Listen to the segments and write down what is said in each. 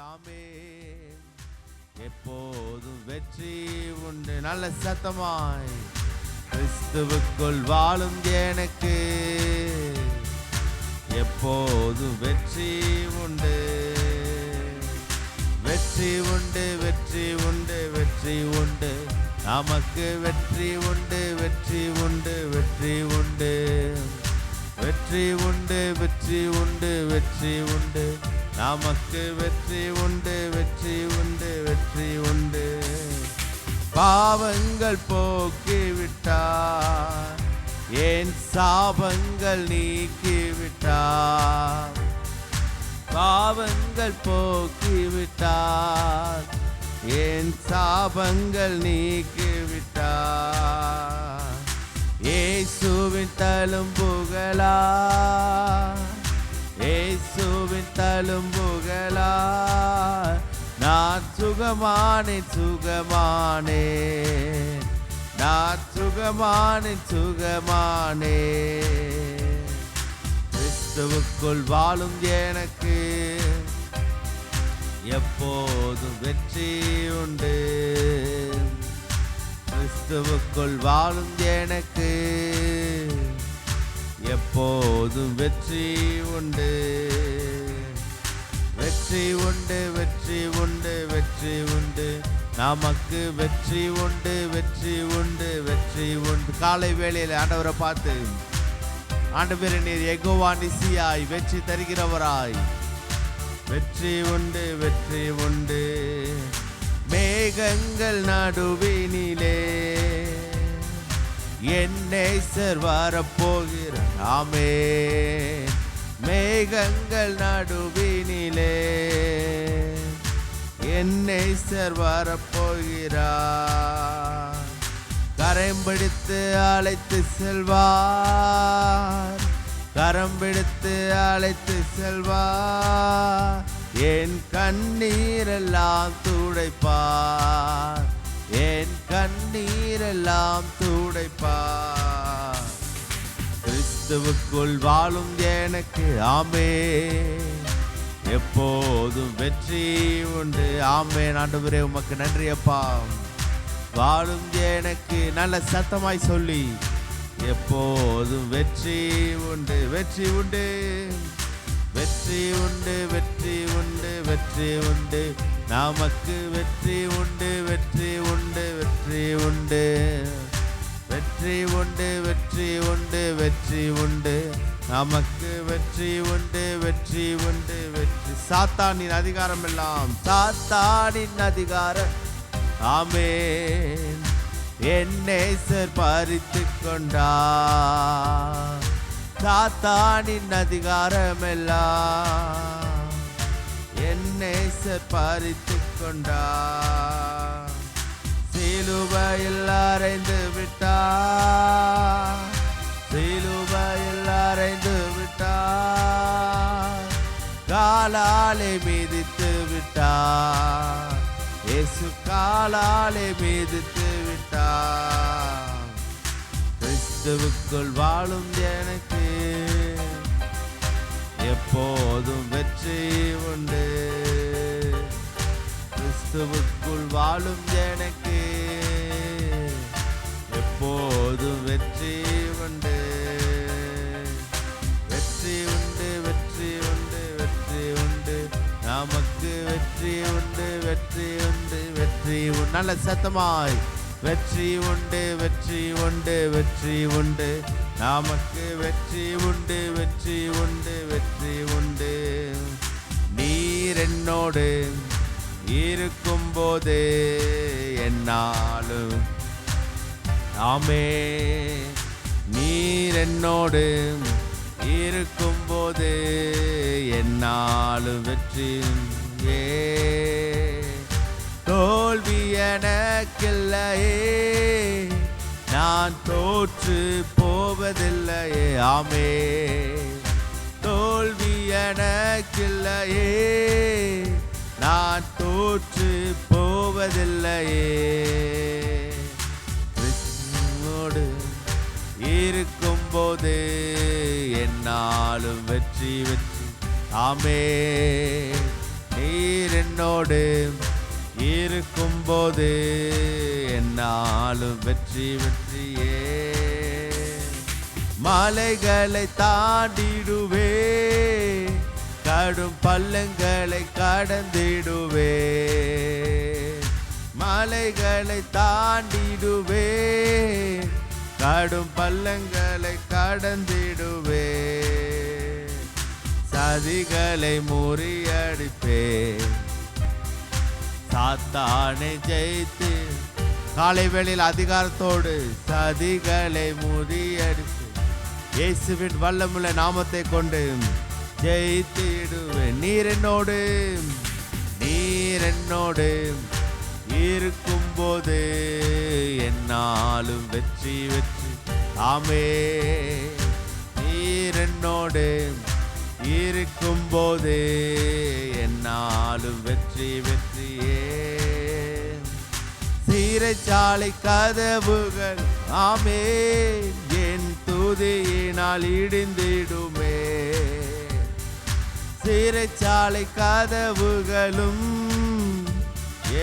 ஆமென். எப்போதும் வெற்றி உண்டு. நல்ல சத்தமாய் கிறிஸ்துவுக்குள் வாழும் எனக்கு எப்போதும் வெற்றி உண்டு. வெற்றி உண்டு, வெற்றி உண்டு, வெற்றி உண்டு. நமக்கு வெற்றி உண்டு, வெற்றி உண்டு, வெற்றி உண்டு. வெற்றி உண்டு, வெற்றி உண்டு, வெற்றி உண்டு. நமக்கு வெற்றி உண்டு, வெற்றி உண்டு, வெற்றி உண்டு. பாவங்கள் போக்கிவிட்டார், என் சாபங்கள் நீக்கிவிட்டார். பாவங்கள் போக்கிவிட்டார், என் சாபங்கள் நீக்கிவிட்டார். இயேசுவின் தழும்புகளா, இயேசுவின் தழும்புகளா நான் சுகமானேன், சுகமானேன். நான் சுகமானேன், சுகமானேன். கிறிஸ்துவுக்குள் வாழும் எனக்கு எப்போதும் வெற்றி உண்டு. கிறிஸ்துவுக்குள் வாழும் எனக்கு எப்போதும் வெற்றி உண்டு. வெற்றி உண்டு, வெற்றி உண்டு, வெற்றி உண்டு. நமக்கு வெற்றி உண்டு, வெற்றி உண்டு, வெற்றி உண்டு. காலை வேளையில் ஆண்டவரை பார்த்து, ஆண்டவரே நீர் யெகோவா நிசியாய், வெற்றி தருகிறவராய். வெற்றி உண்டு, வெற்றி உண்டு. மேகங்கள் நடுவினிலே என் நேசர் வரப்போகிறார். ஆமென். மேகங்கள் நடுவினிலே என் நேசர் வரப்போகிறார். கரம் பிடித்து அழைத்து செல்வார், கரம் பிடித்து அழைத்து செல்வார். என் கண்ணீரெல்லாம் துடைப்பார், என் கண்ணீரெல்லாம் துடைப்பார். கிறிஸ்துவுக்குள் வாழும் எனக்கு ஆமென் எப்போதும் வெற்றி உண்டு. ஆமென். ஆண்டவரே உமக்கு நன்றி அப்பா. வாழும் எனக்கு நல்ல சத்தமாய் சொல்லி எப்போதும் வெற்றி உண்டு, வெற்றி உண்டு, வெற்றி உண்டு, வெற்றி உண்டு, வெற்றி உண்டு. நமக்கு வெற்றி உண்டு, வெற்றி உண்டு, வெற்றி உண்டு. வெற்றி உண்டு, வெற்றி உண்டு, வெற்றி உண்டு. நமக்கு வெற்றி உண்டு, வெற்றி உண்டு, வெற்றி. சாத்தானின் அதிகாரம் எல்லாம், சாத்தானின் அதிகாரம் ஆமென் என் நேசர் பறித்து கொண்டார். சாத்தானின் அதிகாரம் எல்லாம் என் நேசர் பறித்து கொண்டார். சிலுவையில் அறைந்து விட்டார், சிலுவையில் அறைந்து விட்டார். காலாலே மிதித்து விட்டார், இயேசு காலாலே மிதித்து விட்டார். கிறிஸ்துவுக்குள் வாழும் எனக்கு எப்போதும் வெற்றி உண்டு. கிறிஸ்துவுக்குள் வாழும் எனக்கு எப்போதும் வெற்றி உண்டு. வெற்றி உண்டு, வெற்றி உண்டு, வெற்றி உண்டு. நமக்கு வெற்றி உண்டு, வெற்றி உண்டு, வெற்றி உண்டு. நல்ல சத்தமாய் வெற்றி உண்டு, வெற்றி உண்டு, வெற்றி உண்டு. நமக்கு வெற்றி உண்டு, வெற்றி உண்டு, வெற்றி உண்டு. நீர் என்னோடு இருக்கும் போது என்னாலும் ஆமென். நீர் என்னோடு இருக்கும் போது என்னாலும் வெற்றி. தோல்வி எனக்கில்லையே, நான் தோற்று போவதில்லையே. ஆமென். தோல்வி எனக்கில்லையே, நான் தோற்று போவதில்லையே. கிறிஸ்துவோடு இருக்கும் போது என்னாலும் வெற்றி, வெற்றி. ஆமென். நீர் என்னோடு இருக்கும்போது என்னாலும் வெற்றி வெற்றியே. மலைகளை தாண்டிடுவே, கடும் பள்ளங்களை கடந்திடுவே. மலைகளை தாண்டிடுவே, கடும் பள்ளங்களை கடந்திடுவே. சதிகளை முறியடிப்பே, சாத்தானை ஜெயித்து. காலை வேளையில் அதிகாரத்தோடு சதிகளை முறியடிப்பே, இயேசுவின் வல்லமுள்ள நாமத்தை கொண்டு ஜெயித்திடுவேன். நீர் என்னோடு இருக்கும்போது என்னாலும் வெற்றி வெற்றி. ஆமே, நீர் என்னோடு இருக்கும்போது என்னாலும் வெற்றி வெற்றியே. சிறைச்சாலை கதவுகள் ஆமே என் துதியினால் இடிந்திடுமே. சிறைச்சாலை கதவுகளும்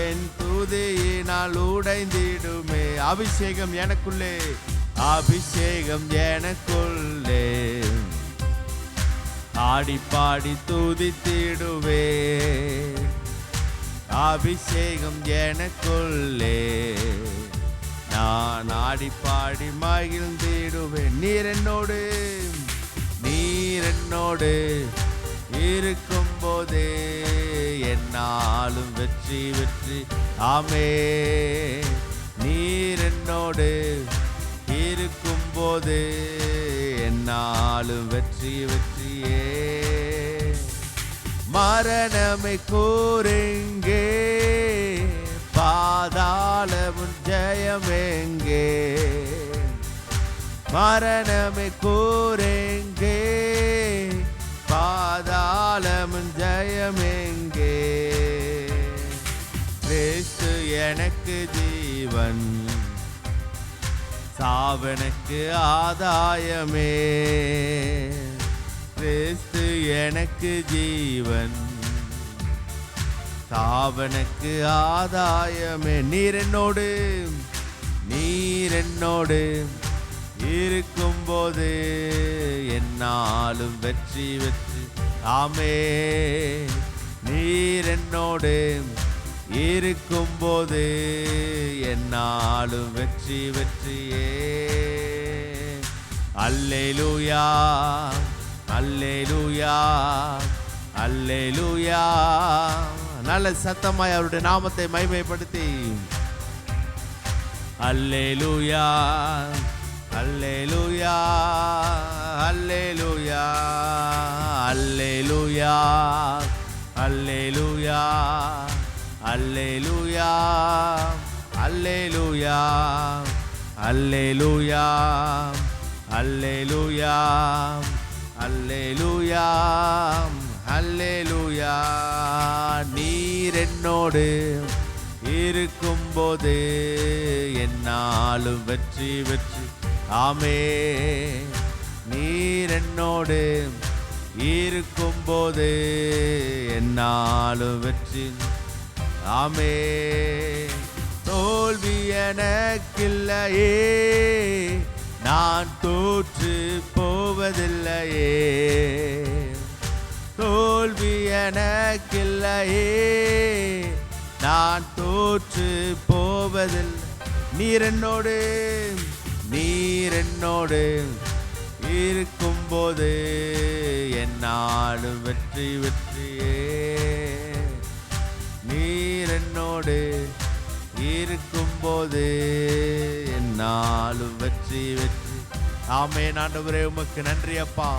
என் துதியினால் உடைந்திடுமே. அபிஷேகம் எனக்குள்ளே, அபிஷேகம் எனக்குள்ளே, ஆடி பாடி துதித்திடுவே. அபிஷேகம் எனக்குள்ளே, நான் ஆடி பாடி மகிழ்ந்திடுவேன். நீர் என்னோடு இருக்கும்போது என்னாலும் வெற்றி வெற்றி. ஆமே, நீர் என்னோடு இருக்கும்போது என்னாலும் வெற்றி வெற்றியே. மரணமை கூறுங்கே, பாதாளமும் ஜெயமெங்கே. மரணமை கூறுங்கே, பாதாளமும் ஜெயமெங்கே. கிறிஸ்து எனக்கு ஜீவன், சாவனுக்கு ஆதாயமே. கிறிஸ்து எனக்கு ஜீவன், சாவனுக்கு ஆதாயமே. நீர் என்னோடு இருக்கும்போது என்னாலும் வெற்றி வெற்றி. ஆமே, நீர் என்னோடு இருக்கும்போது என்னாலும் வெற்றி வெற்றியே. அல்லேலூயா அல்லேலூயா அல்லேலூயா. நல்ல சத்தமாய் அவருடைய நாமத்தை மகிமைப்படுத்தி அல்லேலூயா அல்லேலூயா அல்லேலூயா அல்லேலூயா அல்லேலூயா அல்லேலூயா அல்லேலூயா அல்லேலூயா அல்லேலூயா அல்லேலூயா அல்லேலூயா. நீர் என்னோடு இருக்கும்போது என்னாலும் வெற்றி வெற்றி. ஆமே, நீர் என்னோடு இருக்கும்போது என்னாலும் வெற்றி. ஆமே, தோல்வி எனக்கில்லையே, நான் தோற்று போவதில்லையே. தோல்வி எனக்கில்லையே, நான் தோற்று போவதில்லை. நீர் என்னோடு இருக்கும்போது என்னாலும் வெற்றி வெற்றியே. நீர் என்னோடு இருக்கும்போது என்னாலும் வெற்றி வெற்றி. ஆமென். ஆண்டவரே, உமக்கு நன்றி அப்பா.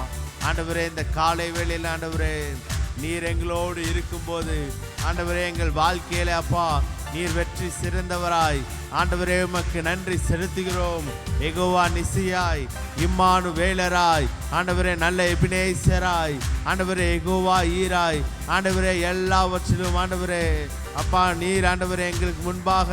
ஆண்டவரே, இந்த காலை வேளையில் ஆண்டவரே நீர் எங்களோடு இருக்கும்போது ஆண்டவரே எங்கள் வாழ்க்கையில அப்பா நீர் வெற்றி சிறந்தவராய் ஆண்டவரே உமக்கு நன்றி செலுத்துகிறோம். யெகோவா நிசியாய், இம்மானுவேலராய், ஆண்டவரே நல்ல எபினேசராய், ஆண்டவரே யெகோவா ஈராய், ஆண்டவரே எல்லாவற்றிலும் ஆண்டவரே அப்பா நீர் ஆண்டவரே எங்களுக்கு முன்பாக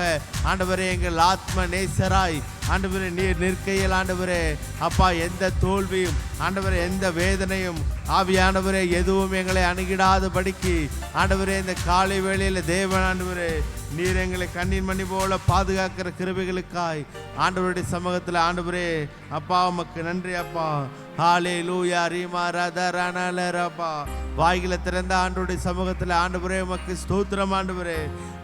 ஆண்டவரே எங்கள் ஆத்ம நேசராய் ஆண்டவரே நீர் நிற்கையில் ஆண்டவரே அப்பா எந்த தோல்வியும் ஆண்டவரே எந்த வேதனையும் ஆவியானவரே எதுவும் எங்களை அணுகிடாதபடிக்கு ஆண்டவரே இந்த காலை வேளையில் தேவன் ஆண்டவரே நீர் எங்களை கண்ணின் மணி போல பாதுகாக்கிற கிருபைகளுக்காய் ஆண்டவருடைய சமூகத்தில் ஆண்டவரே அப்பா உமக்கு நன்றி அப்பா. ஹல்லேலூயா ரீமா ரதரனலரபா. வாய்களை திறந்த ஆண்டவருடைய சமூகத்தில் ஆண்டவரே உமக்கு ஸ்தோத்திரம் ஆண்டவரே.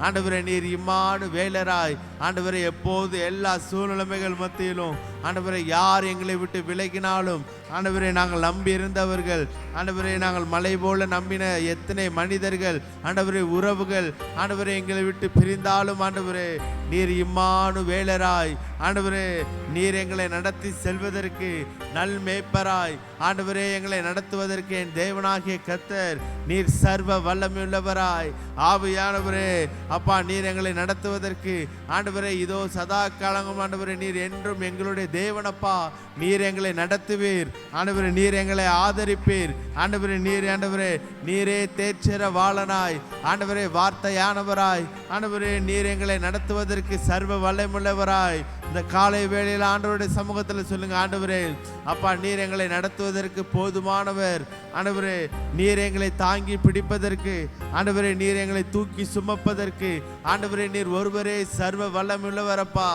ஆண்டவரே நீர் இம்மானு வேலராய் ஆண்டவரே எப்போது எல்லா சூழ்நிலைமைகள் மத்தியிலும் ஆண்டவரே யார் எங்களை விட்டு விலகினாலும் ஆண்டவரே நாங்கள் நம்பி இருந்தவர்கள் ஆண்டவரே நாங்கள் மலை போல நம்பின எத்தனை மனிதர்கள் ஆண்டவரே உறவுகள் ஆண்டவரே எங்களை விட்டு பிரிந்தாலும் ஆண்டவரே நீர் இம்மானு வேலராய் ஆண்டவரே நீர் எங்களை நடத்தி செல்வதற்கு நல் மேய்ப்பராய் ஆண்டவரே எங்களை நடத்துவதற்கு என் தேவனாகிய கர்த்தர் நீர் சர்வ வல்லமையுள்ளவராய் ஆவியானவரே அப்பா நீர் எங்களை நடத்துவதற்கு ஆண்டவரே இதோ சதா காலமும் ஆண்டவரே நீர் என்றும் எங்களுடைய தேவனப்பா. நீர் எங்களை நடத்துவீர் ஆண்டவரே, நீர் எங்களை ஆதரிப்பீர் ஆண்டவரே. நீர் ஆண்டவரே நீரே தேற்றர வாளனாய் ஆண்டவரே வார்த்தையானவராய் ஆண்டவரே நீர் எங்களை நடத்துவதற்கு சர்வ வல்லமையுள்ளவராய். இந்த காலை வேளையில் ஆண்டவருடைய சமூகத்தில் சொல்லுங்க ஆண்டவரே அப்பா நீர் எங்களை நடத்துவதற்கு போதுமானவர் ஆண்டவரே. நீர் எங்களை தாங்கி பிடிப்பதற்கு ஆண்டவரே நீர் எங்களை தூக்கி சுமப்பதற்கு ஆண்டவரே நீர் ஒருவரே சர்வ வல்லமையுள்ளவரப்பா.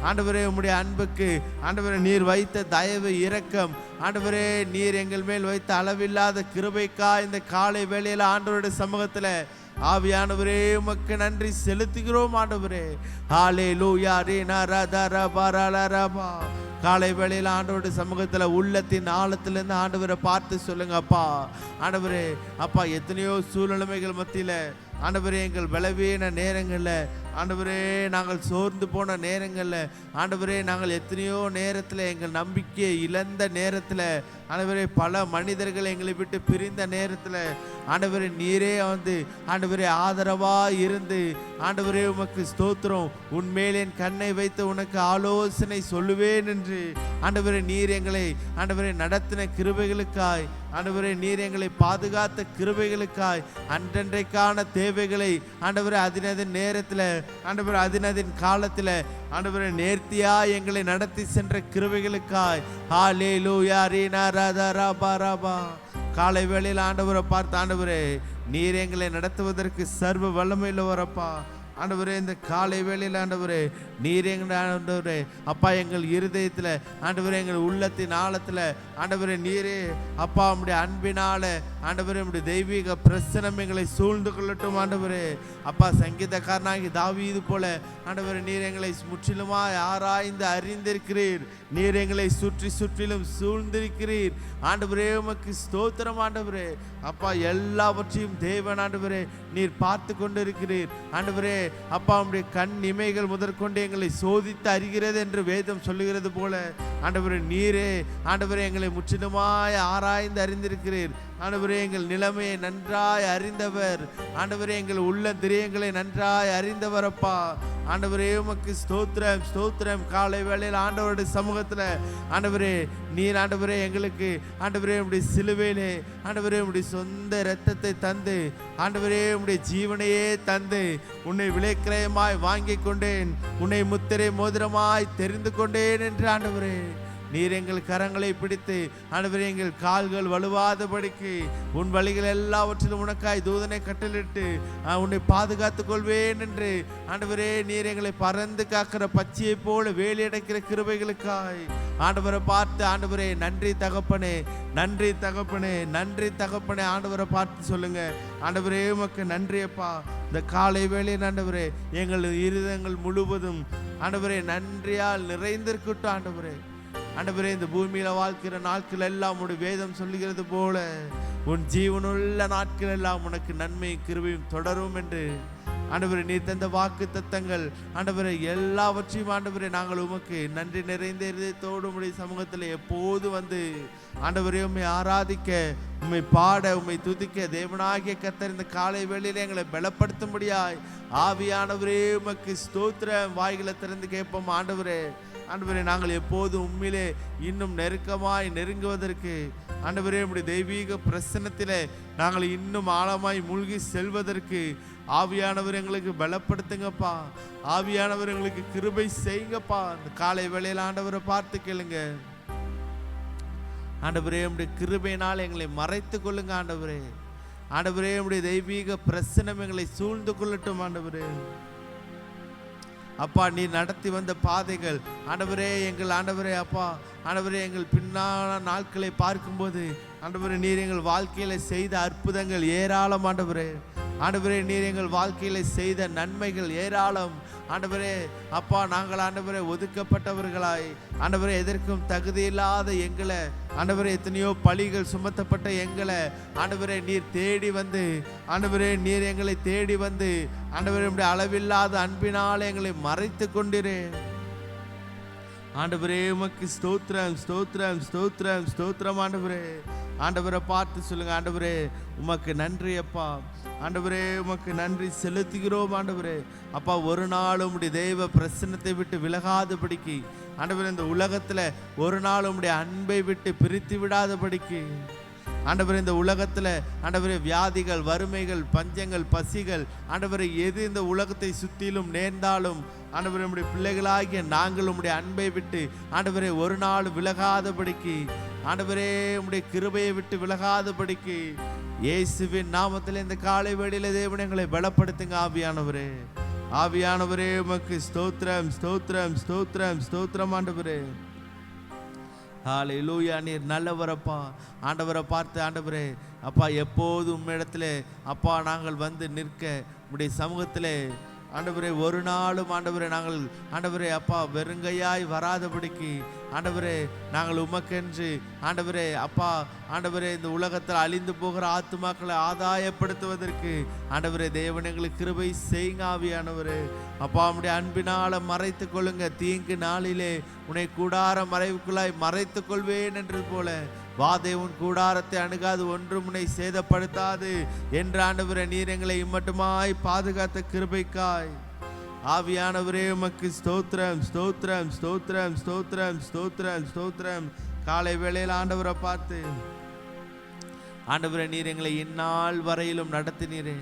ஆண்டவரே உம்முடைய அன்புக்கு ஆண்டவரே நீர் வைத்த தயவு இரக்கம் ஆண்டவரே நீர் எங்கள் மேல் வைத்த அளவில்லாத கிருபைக்கா இந்த காலை வேளையில் ஆண்டவருடைய சமூகத்தில் ஆவியானவரே உமக்கு நன்றி செலுத்துகிறோம் ஆண்டவரே. ஹல்லேலூயா ரீனா ரதரபரலரபா. காலை வேளையில் ஆண்டவருடைய சமூகத்தில் உள்ளத்தின் ஆழத்திலிருந்து ஆண்டவரை பார்த்து சொல்லுங்க அப்பா. ஆண்டவரே அப்பா எத்தனையோ சூழ்நிலைமைகள் மத்தியில் ஆண்டவரே எங்கள் பலவீன நேரங்களில் ஆண்டவரே நாங்கள் சோர்ந்து போன நேரங்களில் ஆண்டவரே நாங்கள் எத்தனையோ நேரத்தில் எங்கள் நம்பிக்கையை இழந்த நேரத்தில் ஆண்டவரே பல மனிதர்கள் எங்களை விட்டு பிரிந்த நேரத்தில் ஆண்டவரே நீரே வந்து ஆண்டவரே ஆதரவாக இருந்து ஆண்டவரே உமக்கு ஸ்தோத்திரம். உன்மேல் என் கண்ணை வைத்து உனக்கு ஆலோசனை சொல்லுவேன் என்று ஆண்டவரே நீர் எங்களை ஆண்டவரே நடத்தின கிருபைகளுக்காய் ஆண்டவரே நீர் எங்களை பாதுகாத்த கிருபைகளுக்காய் அன்றன்றைக்கான தேவைகளை ஆண்டவரே அதினதின் நேரத்தில் ஆண்டவரே அதினதின் காலத்தில் ஆண்டவரே நேர்த்தியா எங்களை நடத்தி சென்ற கிருபைகளுக்காய் ஹல்லேலூயா ரீனா ரதரபரபா. காலை வேளையில் ஆண்டவரை பார்த்து ஆண்டவரே நீர் எங்களை நடத்துவதற்கு சர்வ வல்லமையுள்ளவரப்பா. ஆண்டவரே இந்த காலை வேளையில் ஆண்டவரே நீர் எங்கள் ஆண்டவரே அப்பா எங்கள் இருதயத்தில் ஆண்டவரே எங்கள் உள்ளத்தின் ஆழத்தில் ஆண்டவரே நீரே அப்பா உம்முடைய அன்பினால ஆண்டவரே உம்முடைய தெய்வீக பிரசனம் எங்களை சூழ்ந்து கொள்ளட்டும் ஆண்டவரே. அப்பா சங்கீதக்காரனாகி தாவீது போல ஆண்டவரே நீர் எங்களை முற்றிலுமாய் ஆராய்ந்து அறிந்திருக்கிறீர். நீர் எங்களை சுற்றி சுற்றிலும் சூழ்ந்திருக்கிறீர் ஆண்டவரே. உமக்கு ஸ்தோத்திரம் ஆண்டவரே. அப்பா எல்லாவற்றையும் தேவன் ஆண்டவரே நீர் பார்த்து கொண்டு இருக்கிறீர் ஆண்டவரே. அப்பா உம்முடைய கண் இமைகள் முதற்கொண்டு எங்களை சோதித்து அறிகிறது என்று வேதம் சொல்லுகிறது போல ஆண்டவரே நீரே ஆண்டவரே எங்களை முற்றிலுமாய் ஆராய்ந்து அறிந்திருக்கிறீர் ஆண்டவரே. எங்கள் நிலைமையை நன்றாய் அறிந்தவர் ஆண்டவரே. எங்கள் உள்ள திரியங்களை நன்றாய் அறிந்தவரப்பா ஆண்டவரே. உமக்கு ஸ்தோத்திரம் ஸ்தோத்திரம். காலை வேளையில் ஆண்டவருடைய சமூகத்தில் ஆண்டவரே நீர் ஆண்டவரே எங்களுக்கு ஆண்டவரே உம்முடைய சிலுவையிலே ஆண்டவரே உம்முடைய சொந்த இரத்தத்தை தந்து ஆண்டவரே உம்முடைய ஜீவனையே தந்து உன்னை விலைக்கிரயமாய் வாங்கி கொண்டேன், உன்னை முத்திரை மோதிரமாய் தெரிந்து கொண்டேன் என்று ஆண்டவரே நீர் எங்கள் கரங்களை பிடித்து ஆண்டவரே எங்கள் கால்கள் வலுவாதபடிக்கு உன் வழிகள் எல்லாவற்றிலும் உனக்காய் தூதனை கட்டளிட்டு உன்னை பாதுகாத்துக் கொள்வேன் என்று ஆண்டவரே நீர் எங்களை பறந்து காக்கிற பச்சையை போல வேலி அடைக்கிற கிருபைகளுக்காய் ஆண்டவரை பார்த்து ஆண்டவரே நன்றி தகப்பனே, நன்றி தகப்பனே, நன்றி தகப்பனே. ஆண்டவரை பார்த்து சொல்லுங்க ஆண்டவரே உமக்கு நன்றியப்பா. இந்த காலை வேளையில் ஆண்டவரே எங்கள் இருதயங்கள் முழுவதும் ஆண்டவரே நன்றியால் நிறைந்திருக்கட்டும் ஆண்டவரே. ஆண்டவரே இந்த பூமியில வாழ்க்கிற நாட்கள் எல்லாம் உடைய வேதம் சொல்லுகிறது போல உன் ஜீவனுள்ள நாட்கள் எல்லாம் உனக்கு நன்மை கிருபையும் தொடரும் என்று ஆண்டவரே நீர் தந்த வாக்கு தத்தங்கள் ஆண்டவரே எல்லாவற்றையும் ஆண்டவரே நாங்கள் உமக்கு நன்றி நிறைந்த இதயத்தோடு உடைய சமூகத்தில் எப்போது வந்து ஆண்டவரே உம்மை ஆராதிக்க உம்மை பாட உம்மை துதிக்க தேவனாகிய கர்த்தர் இந்த காலை வேளையிலே எங்களை பலப்படுத்தும்படியாய் ஆவியானவரே உமக்கு ஸ்தோத்திரம். வாய்களை திறந்து கேட்போம் ஆண்டவரே. ஆண்டவரே நாங்கள் எப்போதும் உம்மிலே இன்னும் நெருக்கமாய் நெருங்குவதற்கு ஆண்டவரே உம்முடைய தெய்வீக பிரசன்னத்திலே நாங்கள் இன்னும் ஆழமாய் மூழ்கி செல்வதற்கு ஆவியானவர் எங்களுக்கு பலப்படுத்துங்கப்பா. ஆவியானவர் எங்களுக்கு கிருபை செய்யுங்கப்பா. இந்த காலை வேளையில் ஆண்டவரை பார்த்து கேளுங்க. ஆண்டவரே உம்முடைய கிருபையினால் எங்களை மறைத்து கொள்ளுங்க ஆண்டவரே. ஆண்டவரே உம்முடைய தெய்வீக பிரசன்னம் எங்களை சூழ்ந்து கொள்ளட்டும் ஆண்டவரே. அப்பா நீ நடத்தி வந்த பாதைகள் ஆண்டவரே எங்கள் ஆண்டவரே அப்பா ஆண்டவரே எங்கள் பின்னான நாட்களை பார்க்கும்போது ஆண்டவரே நீர் எங்கள் வாழ்க்கையில செய்த அற்புதங்கள் ஏராளம் ஆண்டவரே. ஆண்டவரே நீர் எங்கள் வாழ்க்கையில செய்த நன்மைகள் ஏராளம் ஆண்டவரே. அப்பா நாங்கள் ஆண்டவரே ஒதுக்கப்பட்டவர்களாய் ஆண்டவரே எதற்கும் தகுதியில்லாத எங்களை ஆண்டவரே எத்தனையோ பழிகள் சுமத்தப்பட்ட எங்களை ஆண்டவரே நீர் தேடி வந்து ஆண்டவரே நீர் எங்களை தேடி வந்து ஆண்டவரே உம்முடைய அளவில்லாத அன்பினால் எங்களை மறைத்து கொண்டிரேன் ஆண்டவரே. உமக்கு ஸ்தோத்திரம் ஸ்தோத்திரம் ஸ்தோத்திரம் ஸ்தோத்திரம் ஆண்டவரே. ஆண்டவரை பார்த்து சொல்லுங்க, ஆண்டவரே உமக்கு நன்றி அப்பா. ஆண்டவரே உமக்கு நன்றி செலுத்துகிறோம் ஆண்டவரே. அப்பா ஒரு நாள் உம்முடைய தெய்வ பிரசன்னத்தை விட்டு விலகாதபடிக்கு ஆண்டவரே இந்த உலகத்துல ஒரு நாள் உம்முடைய அன்பை விட்டு பிரித்து விடாதபடிக்கு ஆண்டவரே இந்த உலகத்துல ஆண்டவரே வியாதிகள் வறுமைகள் பஞ்சங்கள் பசிகள் ஆண்டவரே எது இந்த உலகத்தை சுற்றிலும் நேர்ந்தாலும் ஆண்டவரே உம்முடைய பிள்ளைகளாகிய நாங்கள் உம்முடைய அன்பை விட்டு ஆண்டவரே ஒரு நாள் விலகாதபடிக்கு ஆண்டவரே உம்முடைய கிருபையை விட்டு விலகாதபடிக்கு இயேசுவின் நாமத்தில் இந்த காலை வேளையில தேவனே எங்களை பலப்படுத்துங்க ஆவியானவரே. ஆவியானவரே உமக்கு ஸ்தோத்திரம் ஸ்தோத்திரம் ஸ்தோத்திரம் ஸ்தோத்திரம் ஆண்டவரே. ஹல்லேலூயா. நீர் நல்லவரப்பா. ஆண்டவரை பார்த்து ஆண்டவரே அப்பா எப்போதும் உம்மிடத்திலே அப்பா நாங்கள் வந்து நிற்க உம்முடைய சமூகத்திலே ஆண்டவரே ஒரு நாளும் ஆண்டவரே நாங்கள் ஆண்டவரே அப்பா வெறுங்கையாய் வராதபடிக்கு ஆண்டவரே நாங்கள் உமக்கென்று ஆண்டவரே அப்பா ஆண்டவரே இந்த உலகத்தில் அழிந்து போகிற ஆத்துமாக்களை ஆதாயப்படுத்துவதற்கு ஆண்டவரே தேவன் எங்களுக்கு கிருபை செய்யுங்க ஆவியானவரே. அப்பா உம்முடைய அன்பினால மறைத்து கொள்ளுங்க. தீங்கு நாளிலே உன்னை கூடார மறைவுக்குள்ளாய் மறைத்து கொள்வேன் என்று போல வாதை உன் கூடாரத்தை அணுகாது ஒன்றும் உன்னை சேதப்படுத்தாது என்று ஆண்டவரே நீர் எங்களை இம்மட்டுமாய் பாதுகாத்த கிருபைக்காய் ஆவியானவரே உமக்கு ஸ்தோத்திரம் ஸ்தோத்திரம் ஸ்தோத்திரம் ஸ்தோத்திரம் ஸ்தோத்திரம் ஸ்தோத்திரம். காலை வேளையில் ஆண்டவரை பார்த்து ஆண்டவரே நீர் எங்களை இந்நாள் வரையிலும் நடத்தினீரே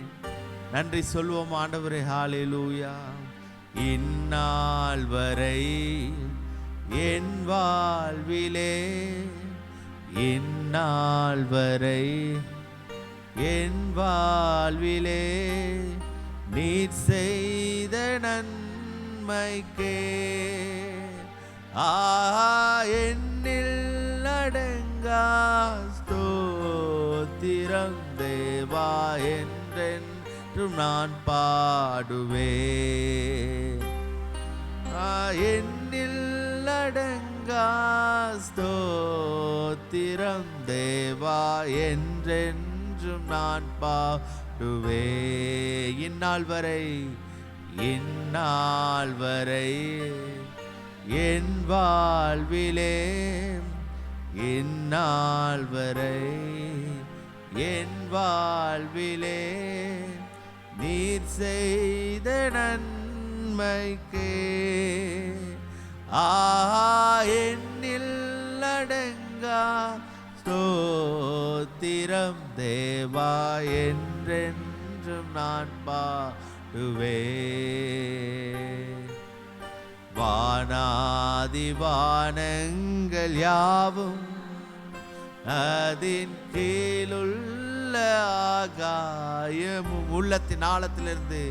நன்றி சொல்வோம் ஆண்டவரே. ஹல்லேலூயா. இந்நாள் வரை என் வாழ்விலே இந்நாள் வரை என் வாழ்விலே நீர் செய்த நன்மைக்கே என்னில் அடங்கா ஸ்தோத்திரம் தேவா என்றென்றும் நான் பாடுவேன். என்னில் அடங்கா ஸ்தோத்திரம் தேவா என்றென்றும் நான் பாடுவே. இந்நாள் வரை இந்நாள் வரை என் வாழ்விலே இந்நாள் வரை என் வாழ்விலே நீர் செய்த நன்மைக்கே என்னில் அடங்கா ஸ்தோத்திரம் தேவா என்றென்றும் நான் பாடுவே. வானாதி வானங்கள் யாவும் அதின் கீழுள்ள ஆகாயமும் உள்ளத்தின் ஆழத்திலிருந்து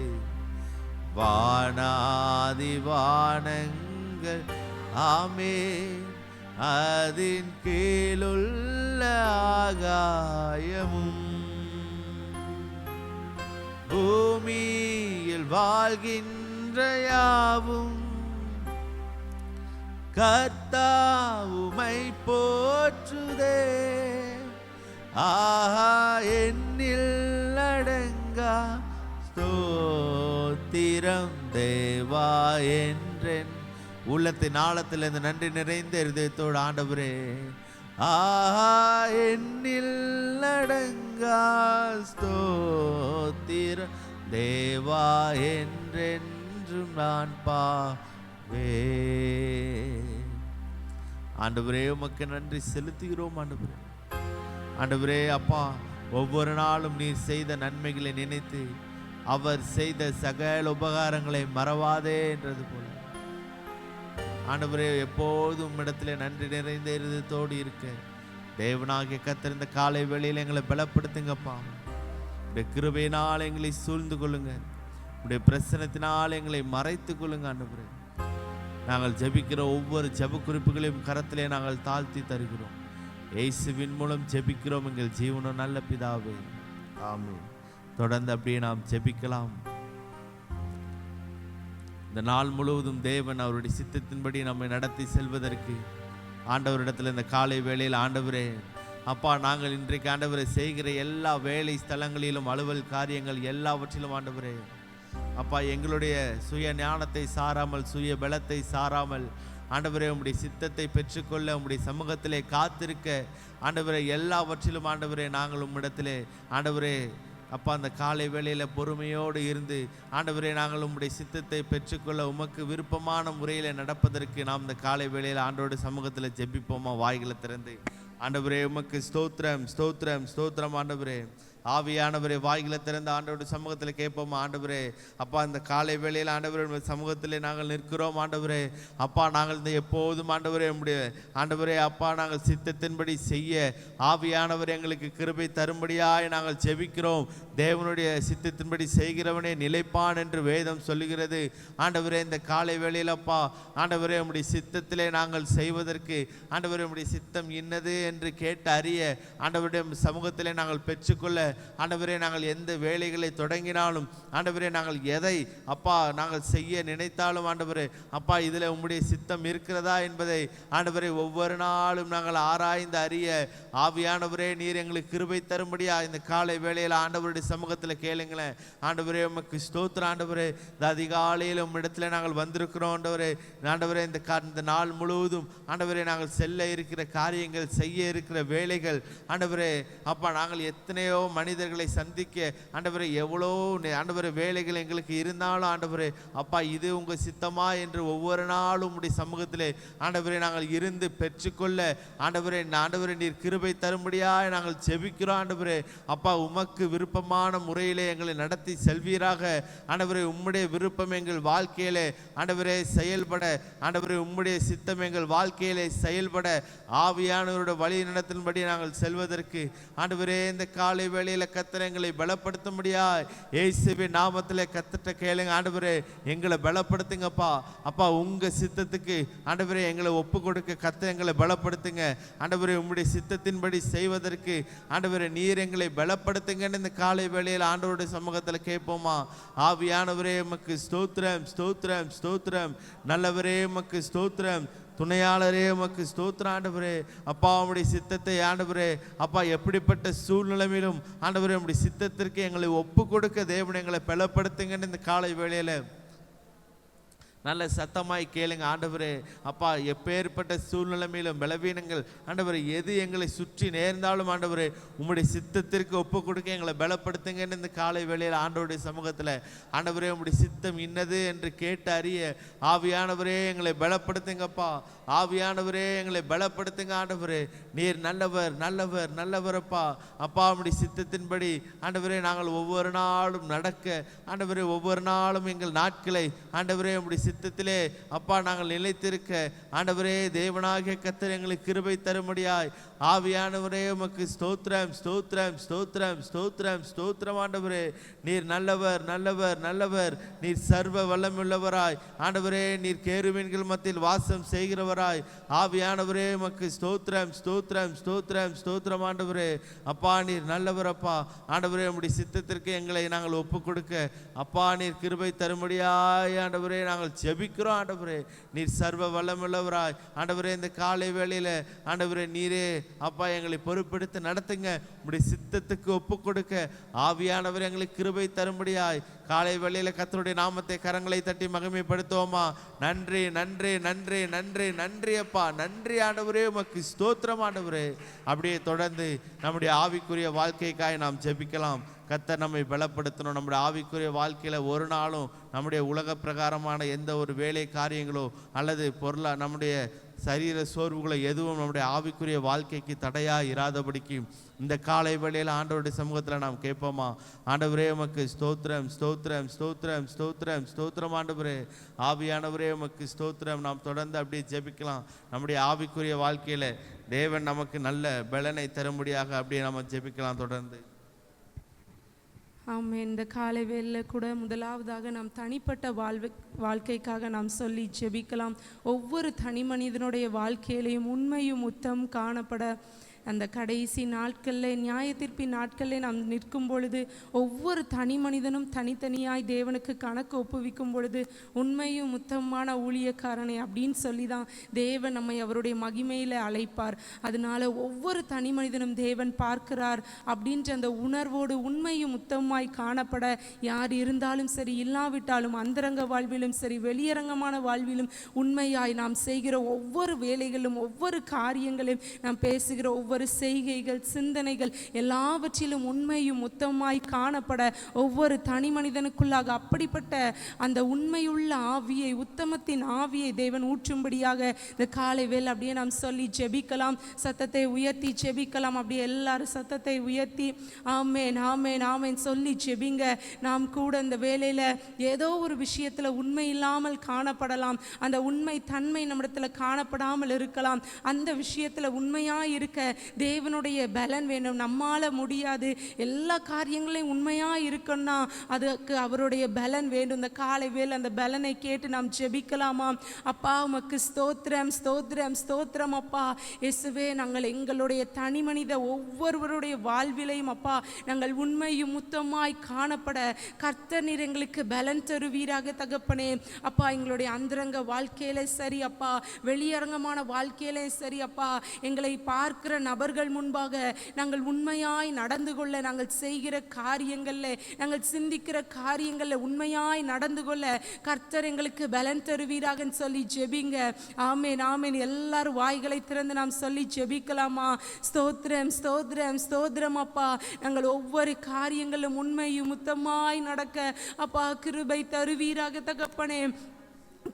வானாதி வானங்கள் ஆமே அதின் கீழுள்ள ஆகாயமும் பூமியில் வாழ்கின்ற யாவும் கர்த்தாவுமை போற்றுதே. என்னில் அடங்கா ஸ்தோத்திரம் தேவா என்றென் உள்ளத்தின் ஆழத்தில் இந்த நன்றி நிறைந்த இருதயத்தோடு ஆண்டவரே என்னில் அடங்கா ஸ்தோத்திரம் தேவா என்றென்றும் நான் பாவே. ஆண்டவரே உமக்கு நன்றி செலுத்துகிறோம் ஆண்டவரே. ஆண்டவரே அப்பா, ஒவ்வொரு நாளும் நீர் செய்த நன்மைகளை நினைத்து அவர் செய்த சகல உபகாரங்களை மறவாதே என்றது போல ஆண்டவரே எப்போதும் உம்மிடத்திலே நன்றி நிறைந்த இருதயத்தோடு இருக்க தேவனாகிய கர்த்தர் இந்த காலை வேளையில் எங்களை பலப்படுத்துங்கப்பா. உடைய கிருபையினால் எங்களை சூழ்ந்து கொள்ளுங்க. உடைய பிரசனத்தினால் எங்களை மறைத்து கொள்ளுங்க ஆண்டவரே. நாங்கள் ஜெபிக்கிற ஒவ்வொரு ஜெப குறிப்புகளையும் கரத்திலே நாங்கள் தாழ்த்தி தருகிறோம். இயேசுவின் மூலம் ஜெபிக்கிறோம் எங்கள் ஜீவனும் நல்ல பிதாவே, ஆமென். தொடர்ந்து அப்படியே நாம் ஜெபிக்கலாம். இந்த நாள் முழுவதும் தேவன் அவருடைய சித்தத்தின்படி நம்மை நடத்தி செல்வதற்கு ஆண்டவரிடத்தில் இந்த காலை வேளையில் ஆண்டவரே அப்பா, நாங்கள் இன்றைக்கு ஆண்டவரை செய்கிற எல்லா வேலை ஸ்தலங்களிலும் அலுவல் காரியங்கள் எல்லாவற்றிலும் ஆண்டவரே அப்பா, எங்களுடைய சுய ஞானத்தை சாராமல் சுய பலத்தை சாராமல் ஆண்டவரே உம்முடைய சித்தத்தை பெற்றுக்கொள்ள உம்முடைய சமூகத்திலே காத்திருக்க ஆண்டவரே எல்லாவற்றிலும் ஆண்டவரே நாங்கள் உம்மிடத்திலே ஆண்டவரே அப்பா அந்த காலை வேளையில் பொறுமையோடு இருந்து ஆண்டவரே நாங்கள் உம்முடைய சித்தத்தை பெற்றுக்கொள்ள உமக்கு விருப்பமான முறையில் நடப்பதற்கு நாம் இந்த காலை வேளையில் ஆண்டோட சமூகத்தில் ஜெபிப்போமா? வாய்களை திறந்து ஆண்டவரே உமக்கு ஸ்தோத்திரம் ஸ்தோத்திரம் ஸ்தோத்திரம் ஆண்டவரே. ஆவியானவரே வாய்களை திறந்த ஆண்டவருடைய சமூகத்தில் கேட்போமா? ஆண்டவரே அப்பா, இந்த காலை வேளையில் ஆண்டவரே சமூகத்திலே நாங்கள் நிற்கிறோம் ஆண்டவரே அப்பா. நாங்கள் இந்த எப்போதும் ஆண்டவரே உம்முடைய ஆண்டவரே அப்பா நாங்கள் சித்தத்தின்படி செய்ய ஆவியானவர் எங்களுக்கு கிருபை தரும்படியாய் நாங்கள் ஜெபிக்கிறோம். தேவனுடைய சித்தத்தின்படி செய்கிறவனே நிலைப்பான் என்று வேதம் சொல்லுகிறது ஆண்டவரே. இந்த காலை வேளையில் அப்பா ஆண்டவரே உம்முடைய சித்தத்திலே நாங்கள் செய்வதற்கு ஆண்டவரே உம்முடைய சித்தம் இன்னது என்று கேட்டு அறிய ஆண்டவருடைய சமூகத்திலே நாங்கள் பெற்றுக்கொள்ள ஆண்டவரே நாங்கள் எந்த வேலைகளை தொடங்கினாலும் ஆண்டவரே நாங்கள் எதை அப்பா நாங்கள் செய்ய நினைத்தாலும் ஆண்டவரே அப்பா இதில் உம்முடைய சித்தம் இருக்கிறதா என்பதை ஆண்டவரே ஒவ்வொரு நாளும் நாங்கள் ஆராய்ந்து அறிய ஆவியானவரே நீர் எங்களுக்கு கிருபை தரும்படியா இந்த காலை வேளையில் ஆண்டவருடைய சமூகத்தில் கேளுங்களேன். ஆண்டவரே உமக்கு ஸ்தோத்திரம் ஆண்டவரே. இந்த அதிகாலையில் உம்மிடத்தில் நாங்கள் வந்திருக்கிறோம் ஆண்டவரே. ஆண்டவரே இந்த நாள் முழுவதும் ஆண்டவரே நாங்கள் செல்ல இருக்கிற காரியங்கள் செய்ய இருக்கிற வேலைகள் ஆண்டவரே அப்பா நாங்கள் எத்தனையோ மனிதர்களை சந்திக்க ஆண்டவரே எவ்வளோ ஆண்டவரே வேலைகள் எங்களுக்கு இருந்தாலும் ஆண்டவரே அப்பா இது உங்கள் சித்தமா என்று ஒவ்வொரு நாளும் உடைய சமூகத்திலே ஆண்டவரே நாங்கள் இருந்து பெற்றுக்கொள்ள ஆண்டவரே நீர் கிருபை தரும்படியாக நாங்கள் ஜெபிக்கிறோம் ஆண்டவரே அப்பா. உமக்கு விருப்பமான முறையிலே எங்களை நடத்தி செல்வீராக ஆண்டவரே. உம்முடைய விருப்பம் எங்கள் வாழ்க்கையிலே ஆண்டவரே செயல்பட ஆண்டவரே உம்முடைய சித்தம் எங்கள் வாழ்க்கையிலே செயல்பட ஆவியானவருடைய வழி நடத்தின்படி நாங்கள் செல்வதற்கு ஆண்டவரே இந்த காலை வேளையில் கர்த்தர் எங்களை பலப்படுத்த முடியாது. இயேசுவின் நாமத்திலே கர்த்தர்ட்ட கேளுங்க ஆண்டவரே எங்களை பலப்படுத்துங்கப்பா. அப்பா உங்க சித்தத்துக்கு ஆண்டவரே எங்களை ஒப்பு கொடுக்க கர்த்தர் எங்களை பலப்படுத்துங்க ஆண்டவரே. உம்முடைய சித்தத்தின்படி செய்வதற்கு ஆண்டவரே நீர் எங்களை பலப்படுத்துங்கன்னு இந்த காலை வேளையில் ஆண்டவருடைய சமூகத்தில் கேட்போமா? ஆவியானவரே உமக்கு ஸ்தோத்திரம் ஸ்தோத்திரம் ஸ்தோத்திரம். நல்லவரே உமக்கு ஸ்தோத்திரம். துணையாளரே உமக்கு ஸ்தோத்திரம் ஆண்டவரே. அப்பா உம்முடைய சித்தத்தை ஆண்டவரே அப்பா எப்படிப்பட்ட சூழ்நிலையிலும் ஆண்டவரே உம்முடைய சித்தத்திற்கு எங்களை ஒப்பு கொடுக்க தேவன் எங்களை பலப்படுத்துங்கன்னு இந்த காலை வேளையில் நல்ல சத்தமாய் கேளுங்க ஆண்டவரே. அப்பா எப்பேற்பட்ட சூழ்நிலைமையிலும் பலவீனங்கள் ஆண்டவரே எது எங்களை சுற்றி நேர்ந்தாலும் ஆண்டவரே உம்முடைய சித்தத்திற்கு ஒப்பு கொடுக்க எங்களை பலப்படுத்துங்கன்னு இந்த காலை வேளையில் ஆண்டவருடைய சமூகத்தில் ஆண்டவரே உம்முடைய சித்தம் இன்னது என்று கேட்டு அறிய ஆவியானவரே எங்களை பலப்படுத்துங்கப்பா. ஆவியானவரே எங்களை பலப்படுத்துங்க ஆண்டவரே. நீர் நல்லவர் நல்லவர் நல்லவரப்பா. அப்பா உம்முடைய சித்தத்தின்படி ஆண்டவரே நாங்கள் ஒவ்வொரு நாளும் நடக்க ஆண்டவரே ஒவ்வொரு நாளும் எங்கள் நாட்களை ஆண்டவரே உம்முடைய சித்தத்திலே அப்பா நாங்கள் நிலைத்திருக்க ஆண்டவரே தேவனாகிய கர்த்தர் எங்களுக்கு கிருபை தரும்படியாய் ஆவியானவரே உமக்கு ஸ்தோத்திரம் ஸ்தோத்திரம் ஸ்தோத்திரம் ஸ்தோத்திரம் ஸ்தோத்திரம் ஆண்டவரே. நீர் நல்லவர் நல்லவர் நல்லவர். நீர் சர்வ வல்லமுள்ளவராய் ஆண்டவரே. நீர் கேருபீன்கள் மத்தியில் வாசம் செய்கிறவராய் ஆவியானவரே உமக்கு ஸ்தோத்திரம் ஸ்தோத்திரம் ஸ்தோத்திரம் ஸ்தோத்திரம் ஆண்டவரே. அப்பா நீர் நல்லவர் அப்பா. ஆண்டவரே உம்முடைய சித்தத்திற்கு எங்களை நாங்கள் ஒப்பு கொடுக்க அப்பா நீர் கிருபை தரும்படியாய் ஆண்டவரே நாங்கள் ஜெபிக்கிறோம் ஆண்டவரே. நீர் சர்வ வல்லமுள்ளவராய் ஆண்டவரே. இந்த காலை வேளையில் ஆண்டவரே நீரே அப்பா எங்களை பொறுப்பெடுத்து நடத்துங்க. உம்முடைய சித்தத்துக்கு ஒப்பு கொடுக்க ஆவியானவர் எங்களுக்கு கிருபை தரும்படியாய் காலை வேளையில் கர்த்தருடைய நாமத்தை கரங்களை தட்டி மகிமைப்படுத்துவோமா? நன்றி நன்றி நன்றி நன்றி நன்றி அப்பா. நன்றி ஆண்டவரே உமக்கு ஸ்தோத்திரம் ஆண்டவரே. அப்படியே தொடர்ந்து நம்முடைய ஆவிக்குரிய வாழ்க்கைக்காய் நாம் ஜெபிக்கலாம். கர்த்தர் நம்மை பலப்படுத்தணும். நம்முடைய ஆவிக்குரிய வாழ்க்கையில் ஒரு நாளும் நம்முடைய உலக பிரகாரமான எந்த ஒரு வேலை காரியங்களோ அல்லது நம்முடைய சரீர சோர்வுகளை எதுவும் நம்முடைய ஆவிக்குரிய வாழ்க்கைக்கு தடையா இராதபடிக்கு இந்த காலை வேளையில் ஆண்டவருடைய சமூகத்தில் நாம் கேட்போமா? ஆண்டவரே உமக்கு ஸ்தோத்திரம், ஸ்தோத்திரம், ஸ்தோத்திரம், ஸ்தோத்திரம், ஸ்தோத்திரம். ஆண்டவரே ஆவியானவரே உமக்கு ஸ்தோத்திரம். நாம் தொடர்ந்து அப்படியே ஜெபிக்கலாம். நம்முடைய ஆவிக்குரிய வாழ்க்கையில தேவன் நமக்கு நல்ல பலனை தரும்படியாக அப்படியே நம்ம ஜெபிக்கலாம் தொடர்ந்து. ஆமாம், இந்த காலை வேளையில் கூட முதலாவதாக நாம் தனிப்பட்ட வாழ்க்கைக்காக நாம் சொல்லி ஜெபிக்கலாம். ஒவ்வொரு தனி மனிதனுடைய வாழ்க்கையிலையும் உண்மையும் உத்தம் காணப்பட அந்த கடைசி நாட்களில், நியாய தீர்ப்பின் நாட்களில் நாம் நிற்கும் பொழுது ஒவ்வொரு தனி மனிதனும் தனித்தனியாய் தேவனுக்கு கணக்கு ஒப்புவிக்கும் பொழுது உண்மையும் உத்தமமான ஊழியக்காரனை அப்படின்னு சொல்லி தான் தேவன் நம்மை அவருடைய மகிமையில் அழைப்பார். அதனால ஒவ்வொரு தனி மனிதனும் தேவன் பார்க்கிறார் அப்படின்ற அந்த உணர்வோடு உண்மையும் உத்தமமாய் காணப்பட யார் இருந்தாலும் சரி, இல்லாவிட்டாலும் அந்தரங்க வாழ்விலும் சரி, வெளியரங்கமான வாழ்விலும் உண்மையாய் நாம் செய்கிற ஒவ்வொரு வேலைகளும், ஒவ்வொரு காரியங்களையும், நாம் பேசுகிற ஒவ்வொரு செய்கைகள், சிந்தனைகள் எல்லாவற்றிலும் உண்மையும் உத்தமமாய் காணப்பட ஒவ்வொரு தனி மனிதனுக்குள்ளாக அப்படிப்பட்ட அந்த உண்மையுள்ள ஆவியை, உத்தமத்தின் ஆவியை தேவன் ஊற்றும்படியாக இந்த காலை வேளை அப்படியே நாம் சொல்லி ஜெபிக்கலாம். சத்தத்தை உயர்த்தி ஜெபிக்கலாம். அப்படியே எல்லாரும் சத்தத்தை உயர்த்தி ஆமேன், ஆமேன், ஆமேன் சொல்லி ஜெபிங்க. நாம் கூட இந்த வேளையில ஏதோ ஒரு விஷயத்துல உண்மை இல்லாமல் காணப்படலாம். அந்த உண்மை தன்மை நம்மிடத்துல காணப்படாமல் இருக்கலாம். அந்த விஷயத்துல உண்மையாய் இருக்க தேவனுடைய பலன் வேணும். நம்மால முடியாது. எல்லா காரியங்களையும் உண்மையா இருக்கணும்னா அதுக்கு அவருடைய பலன் வேண்டும். இந்த காலை வேளை அந்த பலனை கேட்டு நாம் ஜெபிக்கலாமா? அப்பா உமக்கு ஸ்தோத்திரம், ஸ்தோத்திரம், ஸ்தோத்திரம். அப்பா இயேசுவே, நாங்கள் எங்களுடைய தனி மனித ஒவ்வொருவருடைய வாழ்விலையும் அப்பா நாங்கள் உண்மையும் உத்தமாய் காணப்பட கர்த்தர் நீர் எங்களுக்கு பலன் தருவீராக தகப்பனே. அப்பா எங்களுடைய அந்தரங்க வாழ்க்கையில சரி அப்பா, வெளியரங்கமான வாழ்க்கையில சரி அப்பா, எங்களை பார்க்கிற நபர்கள் முன்பாக நாங்கள் உண்மையாய் நடந்து கொள்ள, நாங்கள் செய்கிற காரியங்களில், நாங்கள் சிந்திக்கிற காரியங்களில் உண்மையாய் நடந்து கொள்ள கர்த்தர் எங்களுக்கு பலன் தருவீராக சொல்லி ஜெபிங்க. ஆமேன், ஆமேன். எல்லாரும் வாய்களை திறந்து நாம் சொல்லி ஜெபிக்கலாமா? ஸ்தோத்திரம், ஸ்தோத்திரம், ஸ்தோத்திரம். அப்பா நாங்கள் ஒவ்வொரு காரியங்களும் உண்மையும் உத்தமாய் நடக்க அப்பா கிருபை தருவீராக தகப்பனே.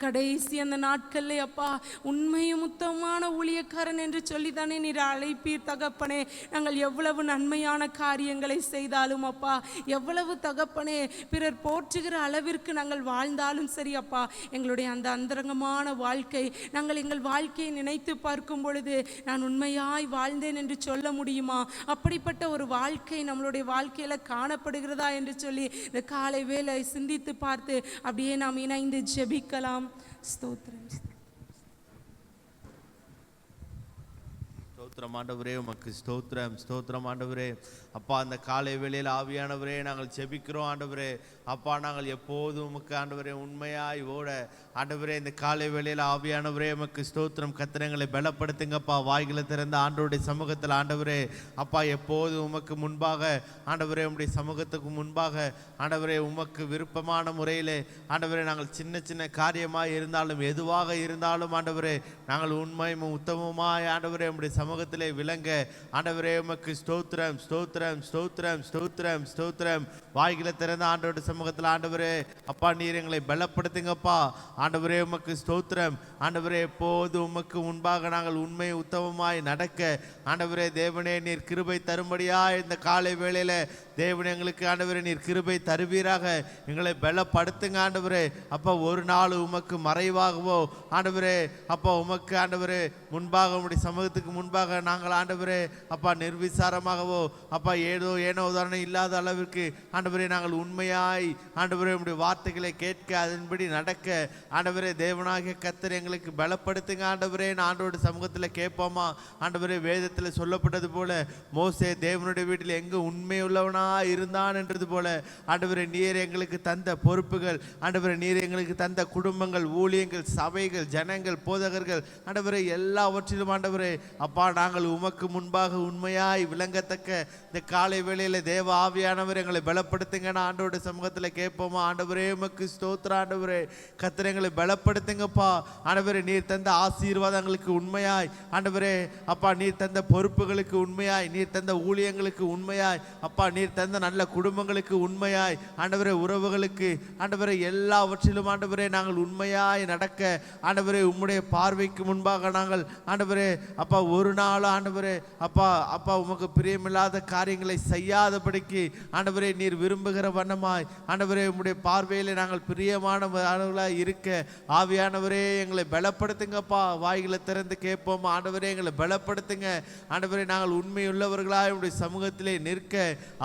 கடைசி அந்த நாட்கள்ல அப்பா உண்மையும் உத்தமமான ஊழியக்காரன் என்று சொல்லித்தானே நீர் அழைப்பீர் தகப்பனே. நாங்கள் எவ்வளவு நன்மையான காரியங்களை செய்தாலும் அப்பா, எவ்வளவு தகப்பனே பிறர் போற்றுகிற அளவிற்கு நாங்கள் வாழ்ந்தாலும் சரி அப்பா, எங்களுடைய அந்த அந்தரங்கமான வாழ்க்கை, நாங்கள் எங்கள் வாழ்க்கையை நினைத்து பார்க்கும் பொழுது நான் உண்மையாய் வாழ்ந்தேன் என்று சொல்ல முடியுமா? அப்படிப்பட்ட ஒரு வாழ்க்கை நம்மளுடைய வாழ்க்கையில காணப்படுகிறதா என்று சொல்லி இந்த காலை வேளை சிந்தித்து பார்த்து அப்படியே நாம் இணைந்து ஜெபிக்கலாம். ஸ்தோத்திரம், ஸ்தோத்திரம் ஆண்டவரே, உமக்கு ஸ்தோத்திரம், ஸ்தோத்திரம் ஆண்டவரே. அப்பா அந்த காலை வேளையில் ஆவியானவரே நாங்கள் ஜெபிக்கிறோம் ஆண்டவரே. அப்பா நாங்கள் எப்போதும் உமக்கு ஆண்டவரே உண்மையாய் ஓட ஆண்டவரே இந்த காலை வேளையில் ஆவியானவரே உமக்கு ஸ்தோத்திரம். கத்திரங்களை பலப்படுத்துங்கப்பா. வாய்களை திறந்த ஆண்டவருடைய சமூகத்தில் ஆண்டவரே அப்பா எப்போதும் உமக்கு முன்பாக ஆண்டவரே உம்முடைய சமூகத்துக்கு முன்பாக ஆண்டவரே உமக்கு விருப்பமான முறையிலே ஆண்டவரே நாங்கள் சின்ன சின்ன காரியமாய் இருந்தாலும் எதுவாக இருந்தாலும் ஆண்டவரே நாங்கள் உண்மையும் உத்தமமாய் ஆண்டவரே உம்முடைய சமூகத்திலே விளங்க ஆண்டவரே உமக்கு ஸ்தோத்திரம், ஸ்தோத்திரம், ஸ்தோத்திரம், ஸ்தோத்திரம், ஸ்தோத்திரம். வாய்களை திறந்த ஆண்டவருடைய சமூகத்தில் ஆண்டவரே அப்பா நீர் எங்களை பலப்படுத்துங்கப்பா. ஆண்டவரே உமக்கு ஸ்தோத்திரம். ஆண்டவரே எப்போது உமக்கு முன்பாக நாங்கள் உண்மை உத்தமமாய் நடக்க ஆண்டவரே தேவனே நீர் கிருபை தரும்படியா இந்த காலை வேளையில தேவனே எங்களுக்கு ஆண்டவரே நீர் கிருபை தருவீராக. எங்களை பலப்படுத்துங்க ஆண்டவரே. அப்பா ஒரு நாள் உமக்கு மறைவாகவோ ஆண்டவரே அப்பா உமக்கு ஆண்டவரே முன்பாக உம்முடைய சமூகத்துக்கு முன்பாக நாங்கள் ஆண்டவரே அப்பா நிர்விசாரமாகவோ அப்பா ஏனோ உதாரணம் இல்லாத அளவிற்கு ஆண்டவரே நாங்கள் உண்மையாய் ஆண்டவரே உம்முடைய வார்த்தைகளை கேட்க அதன்படி நடக்க ஆண்டவரே தேவனாகிய கர்த்தர் எங்களுக்கு பலப்படுத்துங்க ஆண்டவரே. ஆண்டவருடைய சமூகத்தில் கேட்போமா? ஆண்டவரே வேதத்தில் சொல்லப்பட்டது போல மோசே தேவனுடைய வீட்டில் எங்கு உண்மையுள்ளவனா இருந்தான் என்றது போல ஆண்டவரே நீர் எங்களுக்கு தந்த பொறுப்புகள் ஆண்டவரே நீர் எங்களுக்கு தந்த குடும்பங்கள், ஊழியங்கள், சபைகள், ஜனங்கள், போதகர்கள் ஆண்டவரே எல்லாவற்றிலும் ஆண்டவரே அப்பா நாங்கள் உமக்கு முன்பாக உண்மையாய் விளங்கத்தக்க இந்த காலை வேளையில தேவ ஆவியானவர் எங்களை பலப்படுத்துங்கன்னு ஆண்டவருடைய சமூகத்தில் கேட்போமா. ஆண்டவரே உமக்கு ஸ்தோத்திரம். ஆண்டவரே கர்த்தர் எங்களை பலப்படுத்துங்கப்பா. ஆண்டவரே நீர் தந்த ஆசீர்வாதங்களுக்கு உண்மையாய், ஆண்டவரே அப்பா நீர் தந்த பொறுப்புகளுக்கு உண்மையாய், நீர் தந்த ஊழியங்களுக்கு உண்மையாய், அப்பா நீர் தந்த நல்ல குடும்பங்களுக்கு உண்மையாய், ஆண்டவரே உறவுகளுக்கு, ஆண்டவரே எல்லாவற்றிலும் ஆண்டவரே நாங்கள் உண்மையாய் நடக்க, ஆண்டவரே உம்முடைய பார்வைக்கு முன்பாக நாங்கள் ஆண்டவரே அப்பா ஒரு நாள் ஆண்டவரே அப்பா உமக்கு பிரியமில்லாத காரியங்களை செய்யாதபடிக்கு ஆண்டவரே நீர் விரும்புகிற வண்ணமாய் ஆண்டவரே உம்முடைய பார்வையில் நாங்கள் பிரியமானவர்களாய் இருக்க ஆவியானவரே எங்களை பலப்படுத்துங்கப்பா. வாய்களை திறந்து கேட்போம். ஆண்டவரே எங்களை பலப்படுத்துங்க. ஆண்டவரே நாங்கள் உண்மையுள்ளவர்களாய் உம்முடைய சமூகத்திலே நிற்க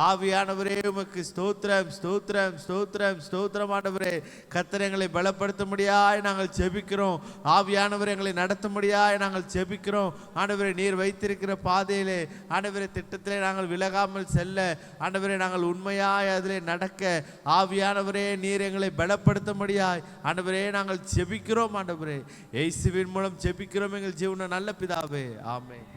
ஆவியானவரே உமக்கு ஸ்தோத்திரம் ஸ்தோத்திரம் ஸ்தோத்திரம் ஸ்தோத்திரம். ஆண்டவரே கர்த்தர் எங்களை பலப்படுத்தும்படியாய் நாங்கள் ஜெபிக்கிறோம். ஆவியானவர் எங்களை நடத்தும்படியாய் நாங்கள் ஜெபிக்கிறோம். ஆண்டவரே நீர் வைத்திருக்கிற பாதையிலே ஆண்டவரே திட்டத்திலே நாங்கள் விலகாமல் செல்ல, ஆண்டவரே நாங்கள் உண்மையாய் அதிலே நடக்க ஆவியானவரே நீர் எங்களை பலப்படுத்தும்படியாய் ஆண்டவரே நாங்கள் ஜெபிக்கிறோம். ஆண்டவரே இயேசுவின் மூலம் ஜெபிக்கிறோம் எங்கள் ஜீவன நல்ல பிதாவே. ஆமென்.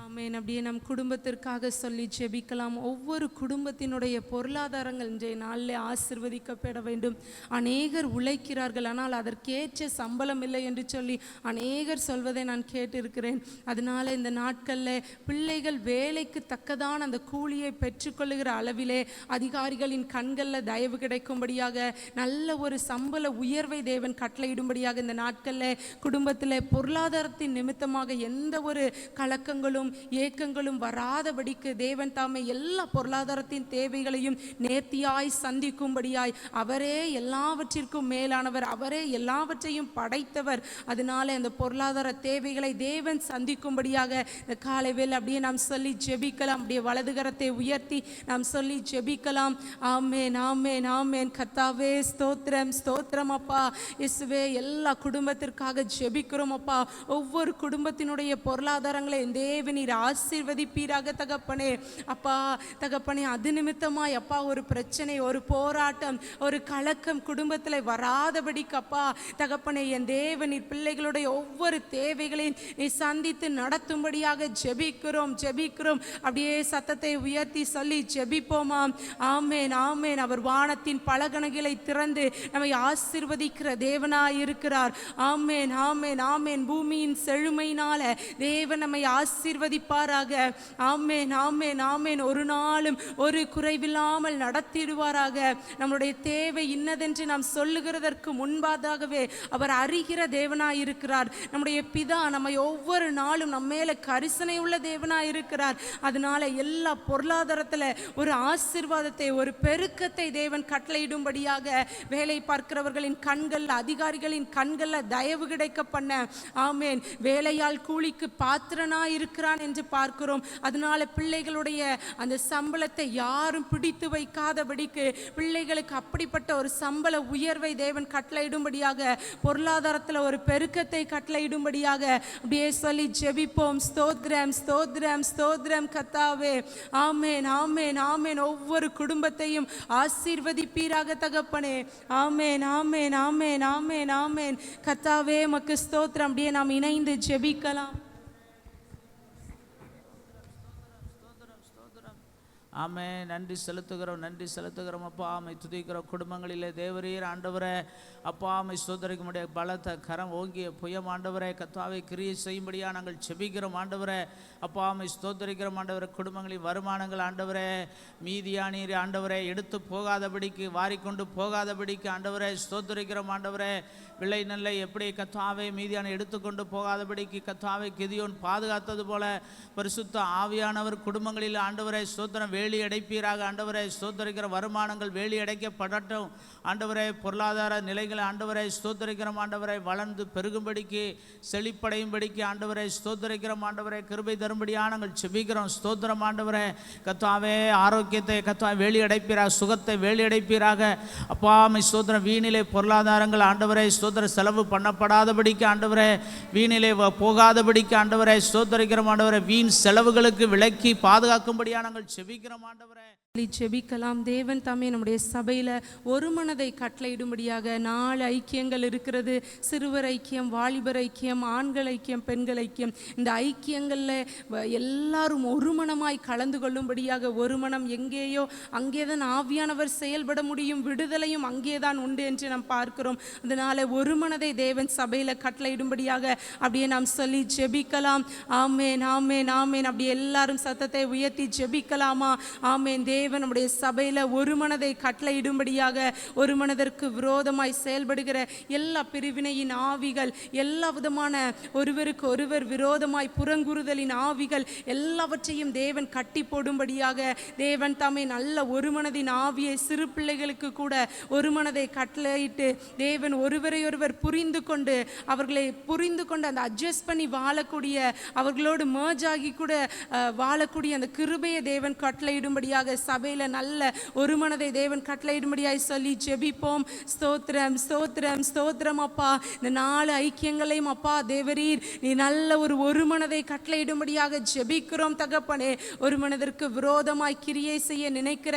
ஆமென். அப்படியே நம் குடும்பத்திற்காக சொல்லி ஜெபிக்கலாம். ஒவ்வொரு குடும்பத்தினுடைய பொருளாதாரங்கள் இன்றைய நாளில் ஆசிர்வதிக்கப்பட வேண்டும். அநேகர் உழைக்கிறார்கள், ஆனால் அதற்கேற்ற சம்பளம் இல்லை என்று சொல்லி அநேகர் சொல்வதை நான் கேட்டிருக்கிறேன். அதனால இந்த நாட்களில் பிள்ளைகள் வேலைக்கு தக்கதான அந்த கூலியை பெற்றுக்கொள்ளுகிற அளவிலே அதிகாரிகளின் கண்களில் தயவு கிடைக்கும்படியாக நல்ல ஒரு சம்பள உயர்வை தேவன் கட்டளையிடும்படியாக இந்த நாட்களில் குடும்பத்தில் பொருளாதாரத்தின் நிமித்தமாக எந்த ஒரு கலக்கங்களும் ஏக்கங்களும் வராதபடிக்கு தேவன் தாமே எல்லா பொருளாதாரத்தின் தேவைகளையும் நேர்த்தியாய் சந்திக்கும்படியாய், அவரே எல்லாவற்றிற்கும் மேலானவர், அவரே எல்லாவற்றையும் படைத்தவர். அதனால அந்த பொருளாதார தேவைகளை தேவன் சந்திக்கும்படியாக இந்த காலை வேளை அப்படியே நாம் சொல்லி ஜெபிக்கலாம். அப்படியே வலதுகரத்தை உயர்த்தி நாம் சொல்லி ஜெபிக்கலாம். ஆமென் ஆமென் ஆமென். கர்த்தாவே ஸ்தோத்திரம் ஸ்தோத்திரம் அப்பா. இயேசுவே எல்லா குடும்பத்திற்காக ஜெபிக்கிறோம் அப்பா. ஒவ்வொரு குடும்பத்தினுடைய பொருளாதாரங்களை தேவன் நீர் ஆசீர்வதிப்பீராக தகப்பனே. அப்பா தகப்பனே அது நிமித்தமாய் அப்பா ஒரு பிரச்சனை, ஒரு போராட்டம், ஒரு கலக்கம் குடும்பத்தில் வராதபடிக்கு அப்பா தகப்பனே என் தேவனின் பிள்ளைகளுடைய ஒவ்வொரு தேவைகளையும் நீ சந்தித்து நடத்தும்படியாக ஜெபிக்கிறோம் ஜெபிக்கிறோம். அப்படியே சத்தத்தை உயர்த்தி சொல்லி ஜெபிப்போமாம். ஆமேன் ஆமேன். அவர் வானத்தின் பலகணிகளை திறந்து நம்மை ஆசீர்வதிக்கிற தேவனாய் இருக்கிறார். ஆமேன் ஆமேன் ஆமேன். பூமியின் செழுமையினால தேவன் நம்மை ஆசீர்வதிப்பாராக. ஆமேன் ஆமேன் ஆமேன். ஒரு நாளும் ஒரு குறைவில்லாமல் நடத்திடுவாராக. நம்முடைய தேவை இன்னதென்று நாம் சொல்லுகிறதற்கு முன்பாகவே அவர் அறிகிற தேவனாய் இருக்கிறார். நம்முடைய பிதா நம்மை ஒவ்வொரு நாளும் நம்ம மேல கரிசனை உள்ள தேவனாய் இருக்கிறார். அதனால எல்லா பொருளாதாரத்தில் ஒரு ஆசீர்வாதத்தை, ஒரு பெருக்கத்தை தேவன் கட்டளையிடும்படியாக வேலை பார்க்கிறவர்களின் கண்கள், அதிகாரிகளின் கண்களில் தயவு கிடைக்க பண்ண ஆமேன். வேலையால் கூலிக்கு பாத்திரனாய் இருக்கிறான் என்று பார்க்கிறோம். அதனால பிள்ளைகளுடைய அந்த சம்பளத்தை யாரும் பிடித்து வைக்காதபடிக்கு பிள்ளைகளுக்கு அப்படிப்பட்ட ஒரு சம்பள உயர்வை தேவன் கட்டளையிடும்படியாக, பொருளாதாரத்தில் ஒரு பெருக்கத்தை கட்டளையிடும்படியாக அப்படியே சொல்லி ஜெபிப்போம். ஸ்தோத்திரம் ஸ்தோத்திரம் ஸ்தோத்திரம் கர்த்தாவே. ஆமேன் ஆமேன் ஆமேன். ஒவ்வொரு குடும்பத்தையும் ஆசீர்வதிப்பீராக தகப்பனே. ஆமேன் ஆமேன் ஆமேன் ஆமேன் ஆமேன். கர்த்தாவே உமக்கு ஸ்தோத்திரம். அப்படியே நாம் இணைந்து ஜெபிக்கலாம். ஆமே. நன்றி செலுத்துகிறோம் நன்றி செலுத்துகிறோம் அப்பா. ஆமை துதிக்கிறோம். குடும்பங்களிலே தேவரீர் ஆண்டவரே அப்பா ஆமை சோதரிக்க முடிய பலத்த கரம் ஓங்கிய புயம் ஆண்டவரே கர்த்தாவை கிரியை செய்யும்படியா நாங்கள் செபிக்கிறோம் ஆண்டவரே. அப்பா ஆமை ஸ்தோத்தரிக்கிறோம் ஆண்டவரே. குடும்பங்களின் வருமானங்கள் ஆண்டவரே மீதியானீர் ஆண்டவரே எடுத்து போகாதபடிக்கு, வாரிக்கொண்டு போகாதபடிக்கு ஆண்டவரே ஸ்தோத்தரிக்கிறோம் ஆண்டவரே. விளை நெல்லை எப்படி கர்த்தாவை மீதியான எடுத்துக்கொண்டு போகாதபடிக்கு கர்த்தாவை கிதியோன் பாதுகாத்தது போல பரிசுத்த ஆவியானவர் குடும்பங்களில் ஆண்டவரே ஸ்தோத்திரம் வேலி அடைப்பீராக ஆண்டவரே. ஸ்தோத்தரிக்கிற வருமானங்கள் வேலி அடைக்கப்படட்டும் ஆண்டவரே. பொருளாதார நிலைகளை ஆண்டவரை ஸ்தோத்தரிக்கிறோம் ஆண்டவரை. வளர்ந்து பெருகும்படிக்கு, செழிப்படையும்படிக்கு ஆண்டவரை ஸ்தோத்தரிக்கிறோம் ஆண்டவரை. கிருபை தரும்படியாக நாங்கள் செபிக்கிறோம். ஸ்தோத்திரம் ஆண்டவரே. கர்த்தாவே ஆரோக்கியத்தை கர்த்தாவே வேலி அடைப்பீராக, சுகத்தை வேலி அடைப்பீராக அப்பா. ஆமை ஸ்தோத்திரம். வீணிலே பொருளாதாரங்கள் ஆண்டவரை ஸ்தோத்திர செலவு பண்ணப்படாதபடிக்கு ஆண்டவரே, வீணிலே போகாதபடிக்கு ஆண்டவரை ஸ்தோத்தரிக்கிறோம் ஆண்டவரை. வீண் செலவுகளுக்கு விலக்கி பாதுகாக்கும்படியாக நாங்கள் செபிக்கிறோம் ஆண்டவரே. ஜெபிக்கலாம். தேவன் தாமே நம்முடைய சபையில் ஒரு மனதை கட்டளையிடும்படியாக 4 ஐக்கியங்கள் இருக்கிறது. சிறுவர் ஐக்கியம், வாலிபர் ஐக்கியம், ஆண்கள் ஐக்கியம், பெண்கள் ஐக்கியம். இந்த ஐக்கியங்களில் எல்லாரும் ஒரு மனமாய் கலந்து கொள்ளும்படியாக, ஒரு மனம் எங்கேயோ அங்கேதான் ஆவியானவர் செயல்பட முடியும், விடுதலையும் அங்கேதான் உண்டு என்று நாம் பார்க்கிறோம். அதனால ஒரு மனதை தேவன் சபையில் கட்டளையிடும்படியாக அப்படியே நாம் சொல்லி ஜெபிக்கலாம். ஆமேன், ஆமேன், ஆமேன். அப்படி எல்லாரும் சத்தத்தை உயர்த்தி ஜெபிக்கலாமா? ஆமேன். தேவன் நம்முடைய சபையில் ஒரு மனதை கட்டளையிடும்படியாக, ஒரு மனதிற்கு விரோதமாய் செயல்படுகிற எல்லா பிரிவினையின் ஆவிகள், எல்லா விதமான ஒருவருக்கு ஒருவர் விரோதமாய் புறங்குறுதலின் ஆவிகள் எல்லாவற்றையும் தேவன் கட்டி போடும்படியாக தேவன் தாமே நல்ல ஒரு மனதின் ஆவியை சிறு பிள்ளைகளுக்கு கூட ஒரு மனதை கட்டளையிட்டு தேவன் ஒருவரை ஒருவர் புரிந்து கொண்டு அவர்களை புரிந்து கொண்டு அந்த அட்ஜஸ்ட் பண்ணி வாழக்கூடிய, அவர்களோடு மர்ஜ் ஆகி கூட வாழக்கூடிய அந்த கிருபையை தேவன் கட்டளையிடும்படியாக சபையில் நல்ல ஒரு மனதை தேவன் கட்டளையிடும்படியாய் சொல்லி ஜெபிப்போம். ஸ்தோத்திரம், ஸ்தோத்திரம், ஸ்தோத்திரம் அப்பா. இந்த 4 ஐக்கியங்களையும் அப்பா தேவரீர் நீ நல்ல ஒரு மனதை கட்டளையிடும்படியாக ஜெபிக்கிறோம் தகப்பனே. ஒரு மனதிற்கு விரோதமாய் கிரியை செய்ய நினைக்கிற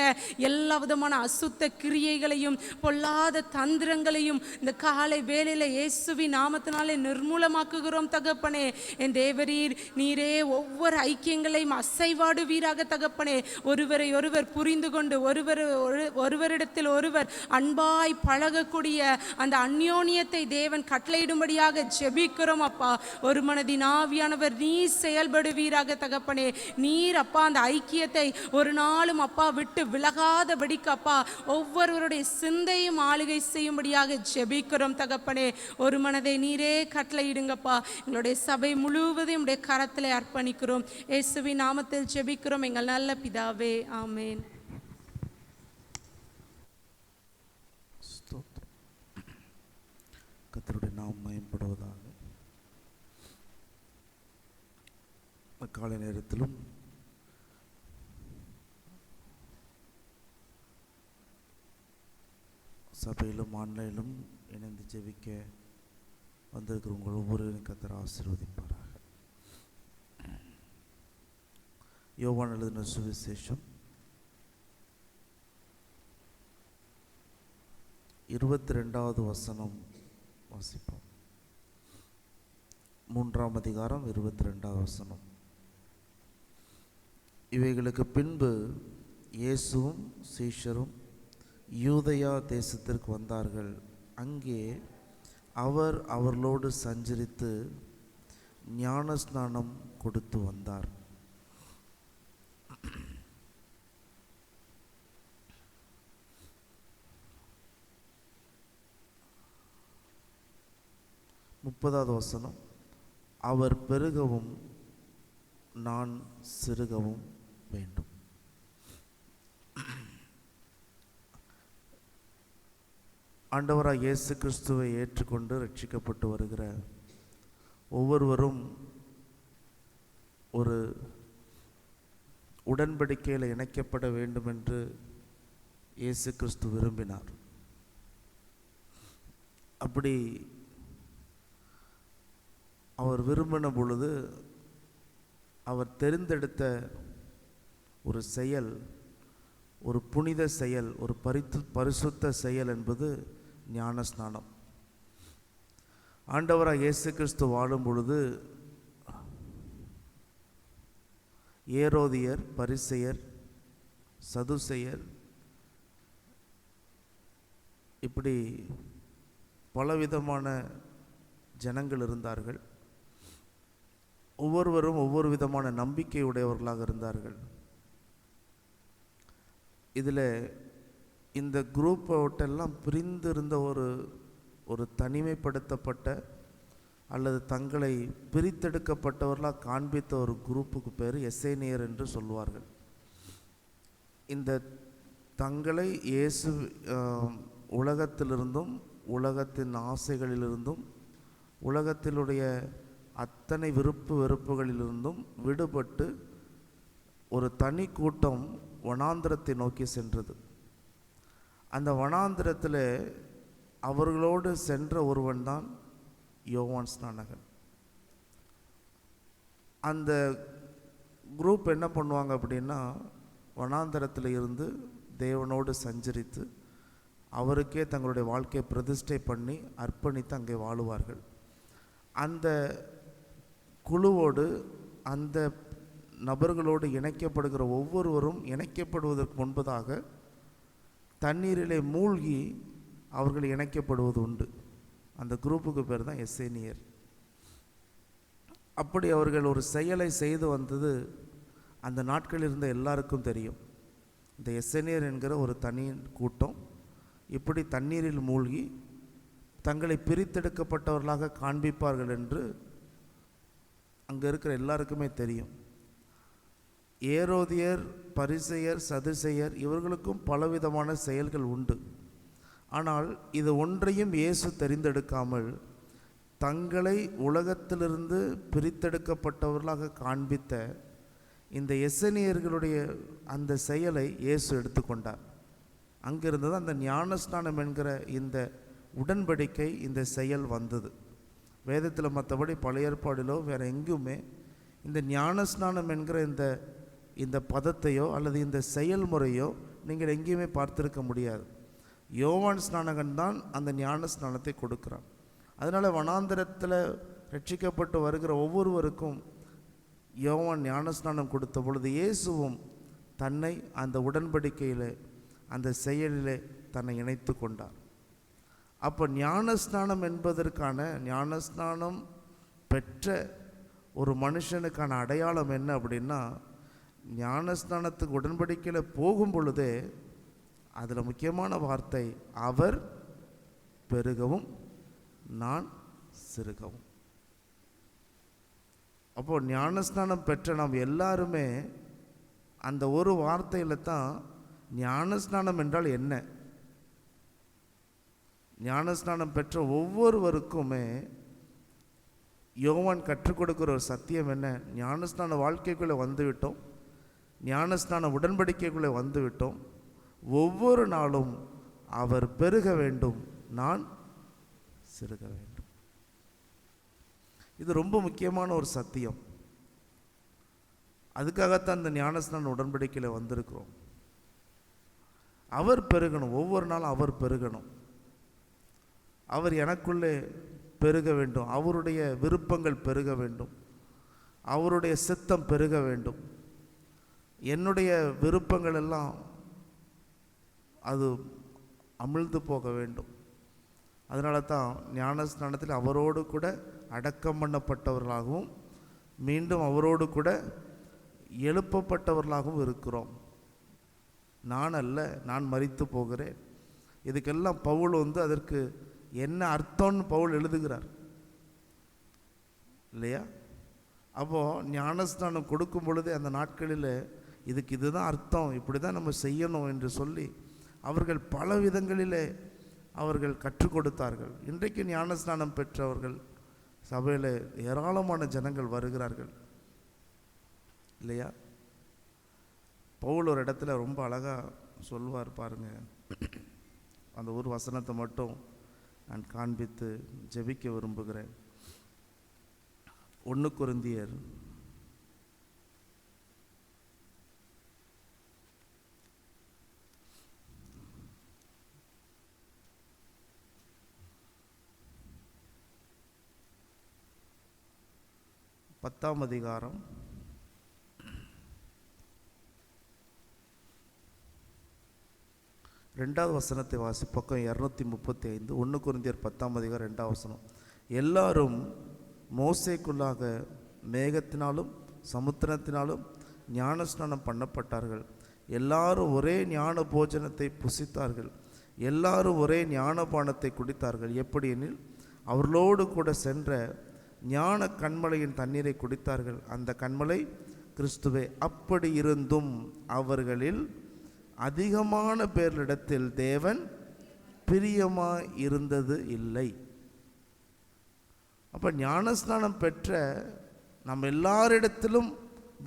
எல்லா விதமான அசுத்த கிரியைகளையும் பொல்லாத தந்திரங்களையும் இந்த காலை வேளையில இயேசுவின் நாமத்தினாலே நிர்மூலமாக்குகிறோம் தகப்பனே. என் தேவரீர் நீரே ஒவ்வொரு ஐக்கியங்களையும் அசைவாடுவீராக தகப்பனே. ஒருவரை ஒருவர் புரிந்து கொண்டு ஒருவரிடத்தில் ஒருவர் அன்பாய் பழகக்கூடிய அந்த அந்யோன்யத்தை தேவன் கட்டளையிடும்படியாக ஜெபிக்கிறோம் அப்பா. ஒரு மனதின் ஆவியானவர் நீர் செயல்படுவீராக தகப்பனே. நீர் அப்பா அந்த ஐக்கியத்தை ஒரு நாளும் அப்பா விட்டு விலகாதபடிக்கு அப்பா ஒவ்வொருவருடைய சிந்தையும் ஆளுகை செய்யும்படியாக ஜெபிக்கிறோம் தகப்பனே. ஒரு மனதை நீரே கட்டளையிடுங்கப்பா. எங்களுடைய சபை முழுவதும் உடைய கரத்திலே அர்ப்பணிக்கிறோம். இயேசுவின் நாமத்தில் ஜெபிக்கிறோம் எங்கள் நல்ல பிதாவே, ஆமென். கர்த்தருடைய நாமம் மகிமைப்படுவதாக. காலை நேரத்திலும் சபையிலும் ஆன்லைனிலும் இணைந்து ஜெபிக்க வந்திருக்கிற உங்கள் ஒவ்வொருவரையும் கர்த்தர் ஆசீர்வதிப்பாராக. யோவான் எழுதின சுவிசேஷம் 22வது வசனம் வாசிப்போம். 3ஆம் அதிகாரம் 22வது வசனம். இவைகளுக்கு பின்பு இயேசுவும் சீஷரும் யூதயா தேசத்திற்கு வந்தார்கள். அங்கே அவர் அவர்களோடு சஞ்சரித்து ஞானஸ்நானம் கொடுத்து வந்தார். முப்பதாவது வசனம். அவர் பெருகவும் நான் சிறுகவும் வேண்டும். ஆண்டவராக இயேசு கிறிஸ்துவை ஏற்றுக்கொண்டு ரட்சிக்கப்பட்டு வருகிற ஒவ்வொருவரும் ஒரு உடன்படிக்கையில் இணைக்கப்பட வேண்டும் என்று இயேசு கிறிஸ்து விரும்பினார். அப்படி அவர் விரும்பின பொழுது அவர் தெரிந்தெடுத்த ஒரு செயல், ஒரு புனித செயல், ஒரு பரிசுத்த செயல் என்பது ஞானஸ்நானம். ஆண்டவராக இயேசு கிறிஸ்து வாழும் பொழுது ஏரோதியர், பரிசேயர், சதுசேயர், இப்படி பலவிதமான ஜனங்கள் இருந்தார்கள். ஒவ்வொருவரும் ஒவ்வொரு விதமான நம்பிக்கை உடையவர்களாக இருந்தார்கள். இதில் இந்த குரூப்போட்டெல்லாம் பிரிந்திருந்த ஒரு தனிமைப்படுத்தப்பட்ட அல்லது தங்களை பிரித்தெடுக்கப்பட்டவர்களாக காண்பித்த ஒரு குரூப்புக்கு பேர் எசேனியர் என்று சொல்வார்கள். இந்த தங்களை இயேசு உலகத்திலிருந்தும் உலகத்தின் ஆசைகளிலிருந்தும் உலகத்திலுடைய அத்தனை விருப்பு வெறுப்புகளிலிருந்தும் விடுபட்டு ஒரு தனி கூட்டம் வனாந்திரத்தை நோக்கி சென்றது. அந்த வனாந்திரத்தில் அவர்களோடு சென்ற ஒருவன் தான் யோவான் ஸ்நானகன். அந்த குரூப் என்ன பண்ணுவாங்க அப்படின்னா, வனாந்தரத்தில் இருந்து தேவனோடு சஞ்சரித்து அவருக்கே தங்களுடைய வாழ்க்கையை பிரதிஷ்டை பண்ணி அர்ப்பணித்து அங்கே வாழுவார்கள். அந்த குழுவோடு அந்த நபர்களோடு இணைக்கப்படுகிற ஒவ்வொருவரும் இணைக்கப்படுவதற்கு முன்பதாக தண்ணீரிலே மூழ்கி அவர்கள் இணைக்கப்படுவது உண்டு. அந்த குரூப்புக்கு பேர் தான் எஸ்ஸேனியர். அப்படி அவர்கள் ஒரு செயலை செய்து வந்தது அந்த நாட்களில் இருந்த எல்லாருக்கும் தெரியும். இந்த எஸ்ஸேனியர் என்கிற ஒரு தனி கூட்டம் இப்படி தண்ணீரில் மூழ்கி தங்களை பிரித்தெடுக்கப்பட்டவர்களாக காண்பிப்பார்கள் என்று அங்கே இருக்கிற எல்லாருக்குமே தெரியும். ஏரோதியர், பரிசேயர், சதுசேயர் இவர்களுக்கும் பலவிதமான செயல்கள் உண்டு. ஆனால் இது ஒன்றையும் இயேசு தெரிந்தெடுக்காமல் தங்களை உலகத்திலிருந்து பிரித்தெடுக்கப்பட்டவர்களாக காண்பித்த இந்த எஸ்ஸேனியர்களுடைய அந்த செயலை இயேசு எடுத்துக்கொண்டார். அங்கிருந்து தான் அந்த ஞானஸ்நானம் என்கிற இந்த உடன்படிக்கை, இந்த செயல் வந்தது. வேதத்தில் மற்றபடி பழைய ஏற்பாடிலோ வேறு எங்குமே இந்த ஞானஸ்நானம் என்கிற இந்த பதத்தையோ அல்லது இந்த செயல்முறையோ நீங்கள் எங்கேயுமே பார்த்துருக்க முடியாது. யோவான் ஸ்நானகன் தான் அந்த ஞான ஸ்நானத்தை கொடுக்குறான். அதனால் வனாந்தரத்தில் ரட்சிக்கப்பட்டு வருகிற ஒவ்வொருவருக்கும் யோவான் ஞானஸ்நானம் கொடுத்த பொழுது இயேசுவும் தன்னை அந்த உடன்படிக்கையில் அந்த செயலிலே தன்னை இணைத்து கொண்டார். அப்போ ஞானஸ்நானம் என்பதற்கான ஞானஸ்நானம் பெற்ற ஒரு மனுஷனுக்கான அடையாளம் என்ன அப்படின்னா, ஞானஸ்நானத்துக்கு உடன்படிக்கையில் போகும் பொழுதே அதில் முக்கியமான வார்த்தை அவர் பெருகவும் நான் சிறுகவும். அப்போது ஞானஸ்நானம் பெற்ற நாம் எல்லாருமே அந்த ஒரு வார்த்தையில் தான் ஞானஸ்நானம் என்றால் என்ன, ஞானஸ்நானம் பெற்ற ஒவ்வொருவருக்குமே யோவான் கற்றுக் கொடுக்குற ஒரு சத்தியம் என்ன, ஞானஸ்நான வாழ்க்கைக்குள்ளே வந்துவிட்டோம், ஞானஸ்நான உடன்படிக்கைக்குள்ளே வந்துவிட்டோம், ஒவ்வொரு நாளும் அவர் பெருக வேண்டும், நான் சிறுக வேண்டும். இது ரொம்ப முக்கியமான ஒரு சத்தியம். அதுக்காகத்தான் இந்த ஞானஸ்நான உடன்படிக்கையில் வந்திருக்கிறோம். அவர் பெருகணும், ஒவ்வொரு நாளும் அவர் பெருகணும், அவர் எனக்குள்ளே பெருக வேண்டும், அவருடைய விருப்பங்கள் பெருக வேண்டும், அவருடைய சித்தம் பெருக வேண்டும். என்னுடைய விருப்பங்கள் எல்லாம் அது அமிழ்ந்து போக வேண்டும். அதனால தான் ஞானஸ்நானத்தில் அவரோடு கூட அடக்கம் பண்ணப்பட்டவர்களாகவும் மீண்டும் அவரோடு கூட எழுப்பப்பட்டவர்களாகவும் இருக்கிறோம். நான் அல்ல, நான் மரித்து போகிறேன். இதுக்கெல்லாம் பவுல் அதற்கு என்ன அர்த்தம்னு பவுல் எழுதுகிறார் இல்லையா? அப்போது ஞானஸ்நானம் கொடுக்கும் பொழுதே அந்த நாட்களில் இதுக்கு இதுதான் அர்த்தம், இப்படி தான் நம்ம செய்யணும் என்று சொல்லி அவர்கள் பல விதங்களிலே அவர்கள் கற்றுக் கொடுத்தார்கள். இன்றைக்கு ஞானஸ்நானம் பெற்றவர்கள் சபையில் ஏராளமான ஜனங்கள் வருகிறார்கள் இல்லையா? பவுல் ஒரு இடத்துல ரொம்ப அழகாக சொல்வார் பாருங்க. அந்த ஒரு வசனத்தை மட்டும் நான் காண்பித்து ஜெபிக்க விரும்புகிறேன். 1 கொரிந்தியர் 10ஆம் அதிகாரம் 2வது வசனத்தை வாசி. பக்கம் 235. 1 கொரிந்தியர் 10ஆம் அதிகாரம் 2ஆம் வசனம். எல்லாரும் மோசேக்குள்ளாக மேகத்தினாலும் சமுத்திரத்தினாலும் ஞானஸ்நானம் பண்ணப்பட்டார்கள். எல்லாரும் ஒரே ஞான போஜனத்தை புசித்தார்கள். எல்லாரும் ஒரே ஞானபானத்தை குடித்தார்கள். எப்படி எனில் அவர்களோடு கூட சென்ற ஞான கண்மலையின் தண்ணீரை குடித்தார்கள். அந்த கண்மலை கிறிஸ்துவே. அப்படி இருந்தும் அவர்களில் அதிகமான பேரிடத்தில் தேவன் பிரியமாய் இருந்தது இல்லை. அப்போ ஞானஸ்நானம் பெற்ற நம்ம எல்லாரிடத்திலும்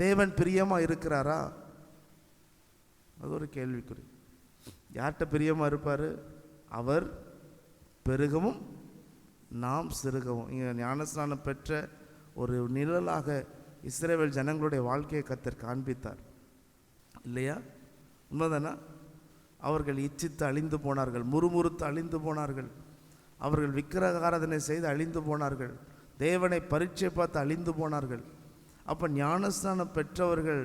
தேவன் பிரியமாக இருக்கிறாரா? அது ஒரு கேள்விக்குறி. யார்கிட்ட பிரியமாக இருப்பார்? அவர் பெருகவும் நாம் சிறுகவும். இங்கே ஞானஸ்நானம் பெற்ற ஒரு நிழலாக இஸ்ரவேல் ஜனங்களுடைய வாழ்க்கையை கர்த்தர் காண்பித்தார் இல்லையா? உண்மைதானே? அவர்கள் இச்சித்து அழிந்து போனார்கள், முறுமுறுத்து அழிந்து போனார்கள், அவர்கள் விக்கிரக ஆராதனை செய்து அழிந்து போனார்கள், தேவனை பரீட்சை பார்த்து அழிந்து போனார்கள். அப்போ ஞானஸ்நானம் பெற்றவர்கள்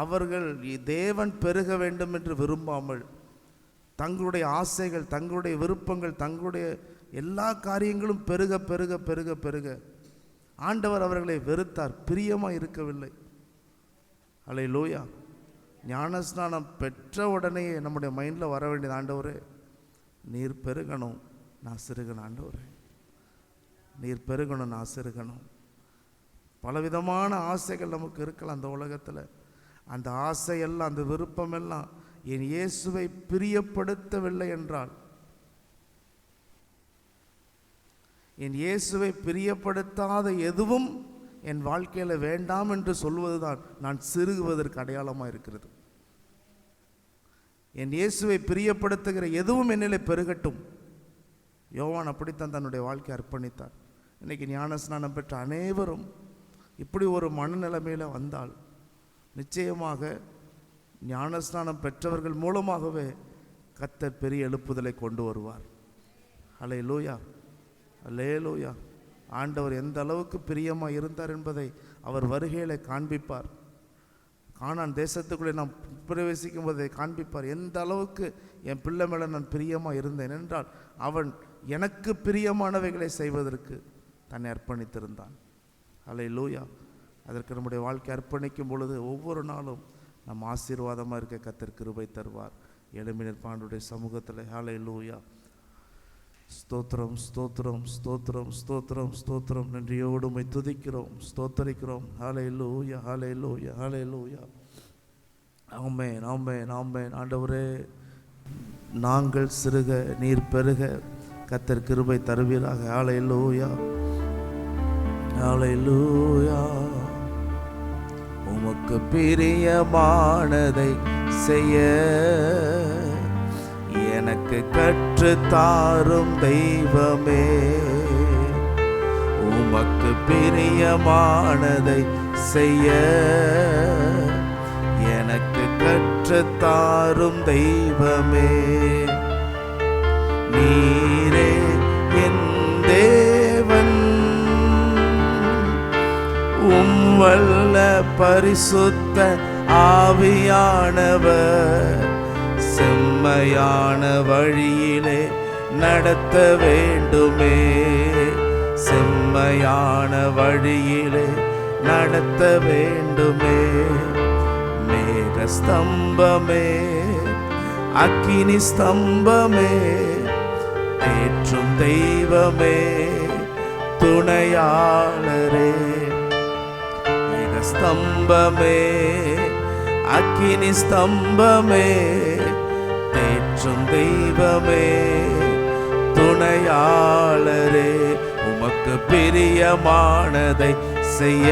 அவர்கள் தேவன் பெருக வேண்டும் என்று விரும்பாமல் தங்களுடைய ஆசைகள், தங்களுடைய விருப்பங்கள், தங்களுடைய எல்லா காரியங்களும் பெருக பெருக பெருக பெருக ஆண்டவர் அவர்களை வெறுத்தார், பிரியமாக இருக்கவில்லை. அல்லேலூயா. ஞானஸ்நானம் பெற்ற உடனே நம்முடைய மைண்டில் வர வேண்டியது, ஆண்டவரே நீர் பெருகணும், நான் சிறுகணும். ஆண்டவரே நீர் பெருகணும், நான் சிறுகணும். பலவிதமான ஆசைகள் நமக்கு இருக்கலாம் அந்த உலகத்தில். அந்த ஆசையெல்லாம், அந்த விருப்பமெல்லாம் என் இயேசுவை பிரியப்படுத்தவில்லை என்றால், என் இயேசுவை பிரியப்படுத்தாத எதுவும் என் வாழ்க்கையில் வேண்டாம் என்று சொல்வதுதான் நான் சிறுகுவதற்கு அடையாளமாக இருக்கிறது. என் இயேசுவை பிரியப்படுத்துகிற எதுவும் என்னிலே பெருகட்டும். யோவான் அப்படித்தான் தன்னுடைய வாழ்க்கையை அர்ப்பணித்தார். இன்னைக்கு ஞானஸ்நானம் பெற்ற அனைவரும் இப்படி ஒரு மனநிலைமையில் வந்தால் நிச்சயமாக ஞானஸ்நானம் பெற்றவர்கள் மூலமாகவே கர்த்தர் பெரிய எழுப்புதலை கொண்டு வருவார். அல்லேலூயா, அல்லேலூயா. ஆண்டவர் எந்த அளவுக்கு பிரியமாக இருந்தார் என்பதை அவர் வருகையிலே காண்பிப்பார். கானான் தேசத்துக்குள்ளே நாம் பிரவேசிக்கும் போதை காண்பிப்பார். எந்த அளவுக்கு என் பிள்ளை மேலே நான் பிரியமாக இருந்தேன் என்றால், அவன் எனக்கு பிரியமானவைகளை செய்வதற்கு தன்னை அர்ப்பணித்திருந்தான். அல்லேலூயா. அதற்கு நம்முடைய வாழ்க்கை அர்ப்பணிக்கும் பொழுது ஒவ்வொரு நாளும் நம் ஆசீர்வாதமாக இருக்க கர்த்தர் கிருபை தருவார். எளிமையினர் பாண்டுடைய சமூகத்தில் அல்லேலூயா. ஸ்தோத்திரம், ஸ்தோத்திரம், ஸ்தோத்திரம், ஸ்தோத்திரம், ஸ்தோத்திரம். நன்றியோடு உம்மை துதிக்கிறோம், ஸ்தோத்தரிக்கிறோம். ஹல்லேலூயா, ஹல்லேலூயா, ஹல்லேலூயா. ஆமென், ஆமென், ஆமென். ஆண்டவரே நாங்கள் சிறுக நீர் பெருக கர்த்தர் கிருபை தருவீராக. ஹல்லேலூயா, ஹல்லேலூயா. உமக்கு பிரியமானதை செய்ய எனக்கு கற்றுத்தாரும் தெய்வமே. உமக்கு பிரியமானதை செய்ய எனக்கு கற்றுத்தாரும் தெய்வமே. நீரே என் தேவன், வல்ல பரிசுத்த ஆவியானவர் செம்மையான வழியிலே நடத்த வேண்டுமே. செம்மையான வழியிலே நடத்த வேண்டுமே. மேக ஸ்தம்பமே, அக்கினி ஸ்தம்பமே, தேற்றும் தெய்வமே, துணையாளரே. மேக ஸ்தம்பமே, அக்கினி ஸ்தம்பமே, தேற்றும் தெய்வமே, துணையாளரே. உமக்கு பிரியமானதை செய்ய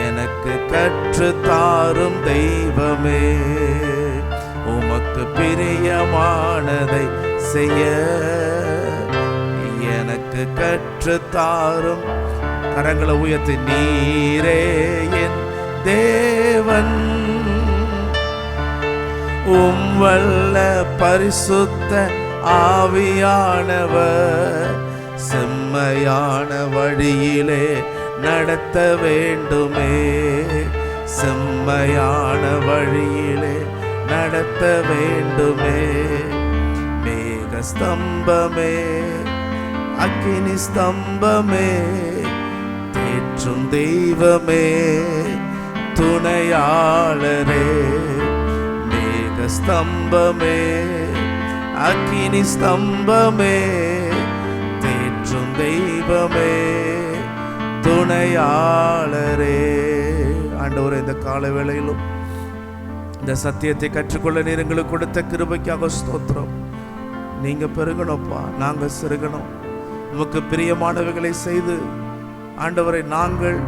எனக்கு கற்றுத்தாரும் தெய்வமே. உமக்கு பிரியமானதை செய்ய எனக்கு கற்றுத்தாரும். கரங்களை உயர்த்தி, நீரே என் தேவன், வல்ல பரிசுத்த ஆவியானவர் செம்மையான வழியிலே நடத்த வேண்டுமே. செம்மையான வழியிலே நடத்த வேண்டுமே. மேக ஸ்தம்பமே, அக்கினி ஸ்தம்பமே, தேற்றும் தெய்வமே, துணையாளரே. மேக ஸ்தம்பமே, அக்கினி ஸ்தம்பமே, தேற்றும் தெய்வமே, துணையாளரே. ஆண்டவரே, இந்த கால வேளையிலும் இந்த சத்தியத்தை கற்றுக்கொள்ள நீர் எங்களுக்கு கொடுத்த கிருபைக்காக ஸ்தோத்திரம். நீங்க பெருகணும்ப்பா, நாங்க சிறுகணும். உமக்கு பிரியமானவைகளை செய்து ஆண்டவரை நாங்கள்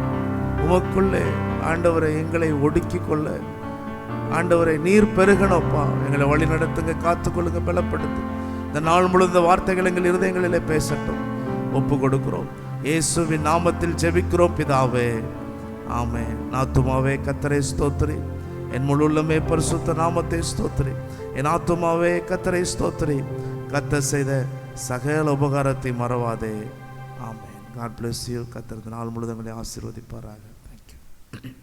உமக்குள்ளே ஆண்டவரை எங்களை ஒடுக்கி கொள்ள ஆண்டவரை நீர் பெருகணும்ப்பா. எங்களை வழி நடத்துங்க, காத்துக்கொள்ளுங்க, பலப்படுத்து. இந்த நாள் முழுந்த வார்த்தைகள் எங்கள் இருதயங்களிலே பேசட்டும். ஒப்பு கொடுக்கிறோம், இயேசுவின் நாமத்தில் ஜெபிக்கிறோம் பிதாவே, ஆமென். ஆத்துமாவே கர்த்தரை ஸ்தோத்திரி, என் முழு உள்ளமே பரிசுத்த நாமத்தை ஸ்தோத்திரி. என் ஆத்துமாவே கர்த்தரை ஸ்தோத்திரி. கர்த்தர் செய்த சகல உபகாரத்தை மறவாதே. ஆமென். God bless you. கர்த்தர் நாள் முழுவதும் உங்களை ஆசீர்வதிப்பாராக. Thank you.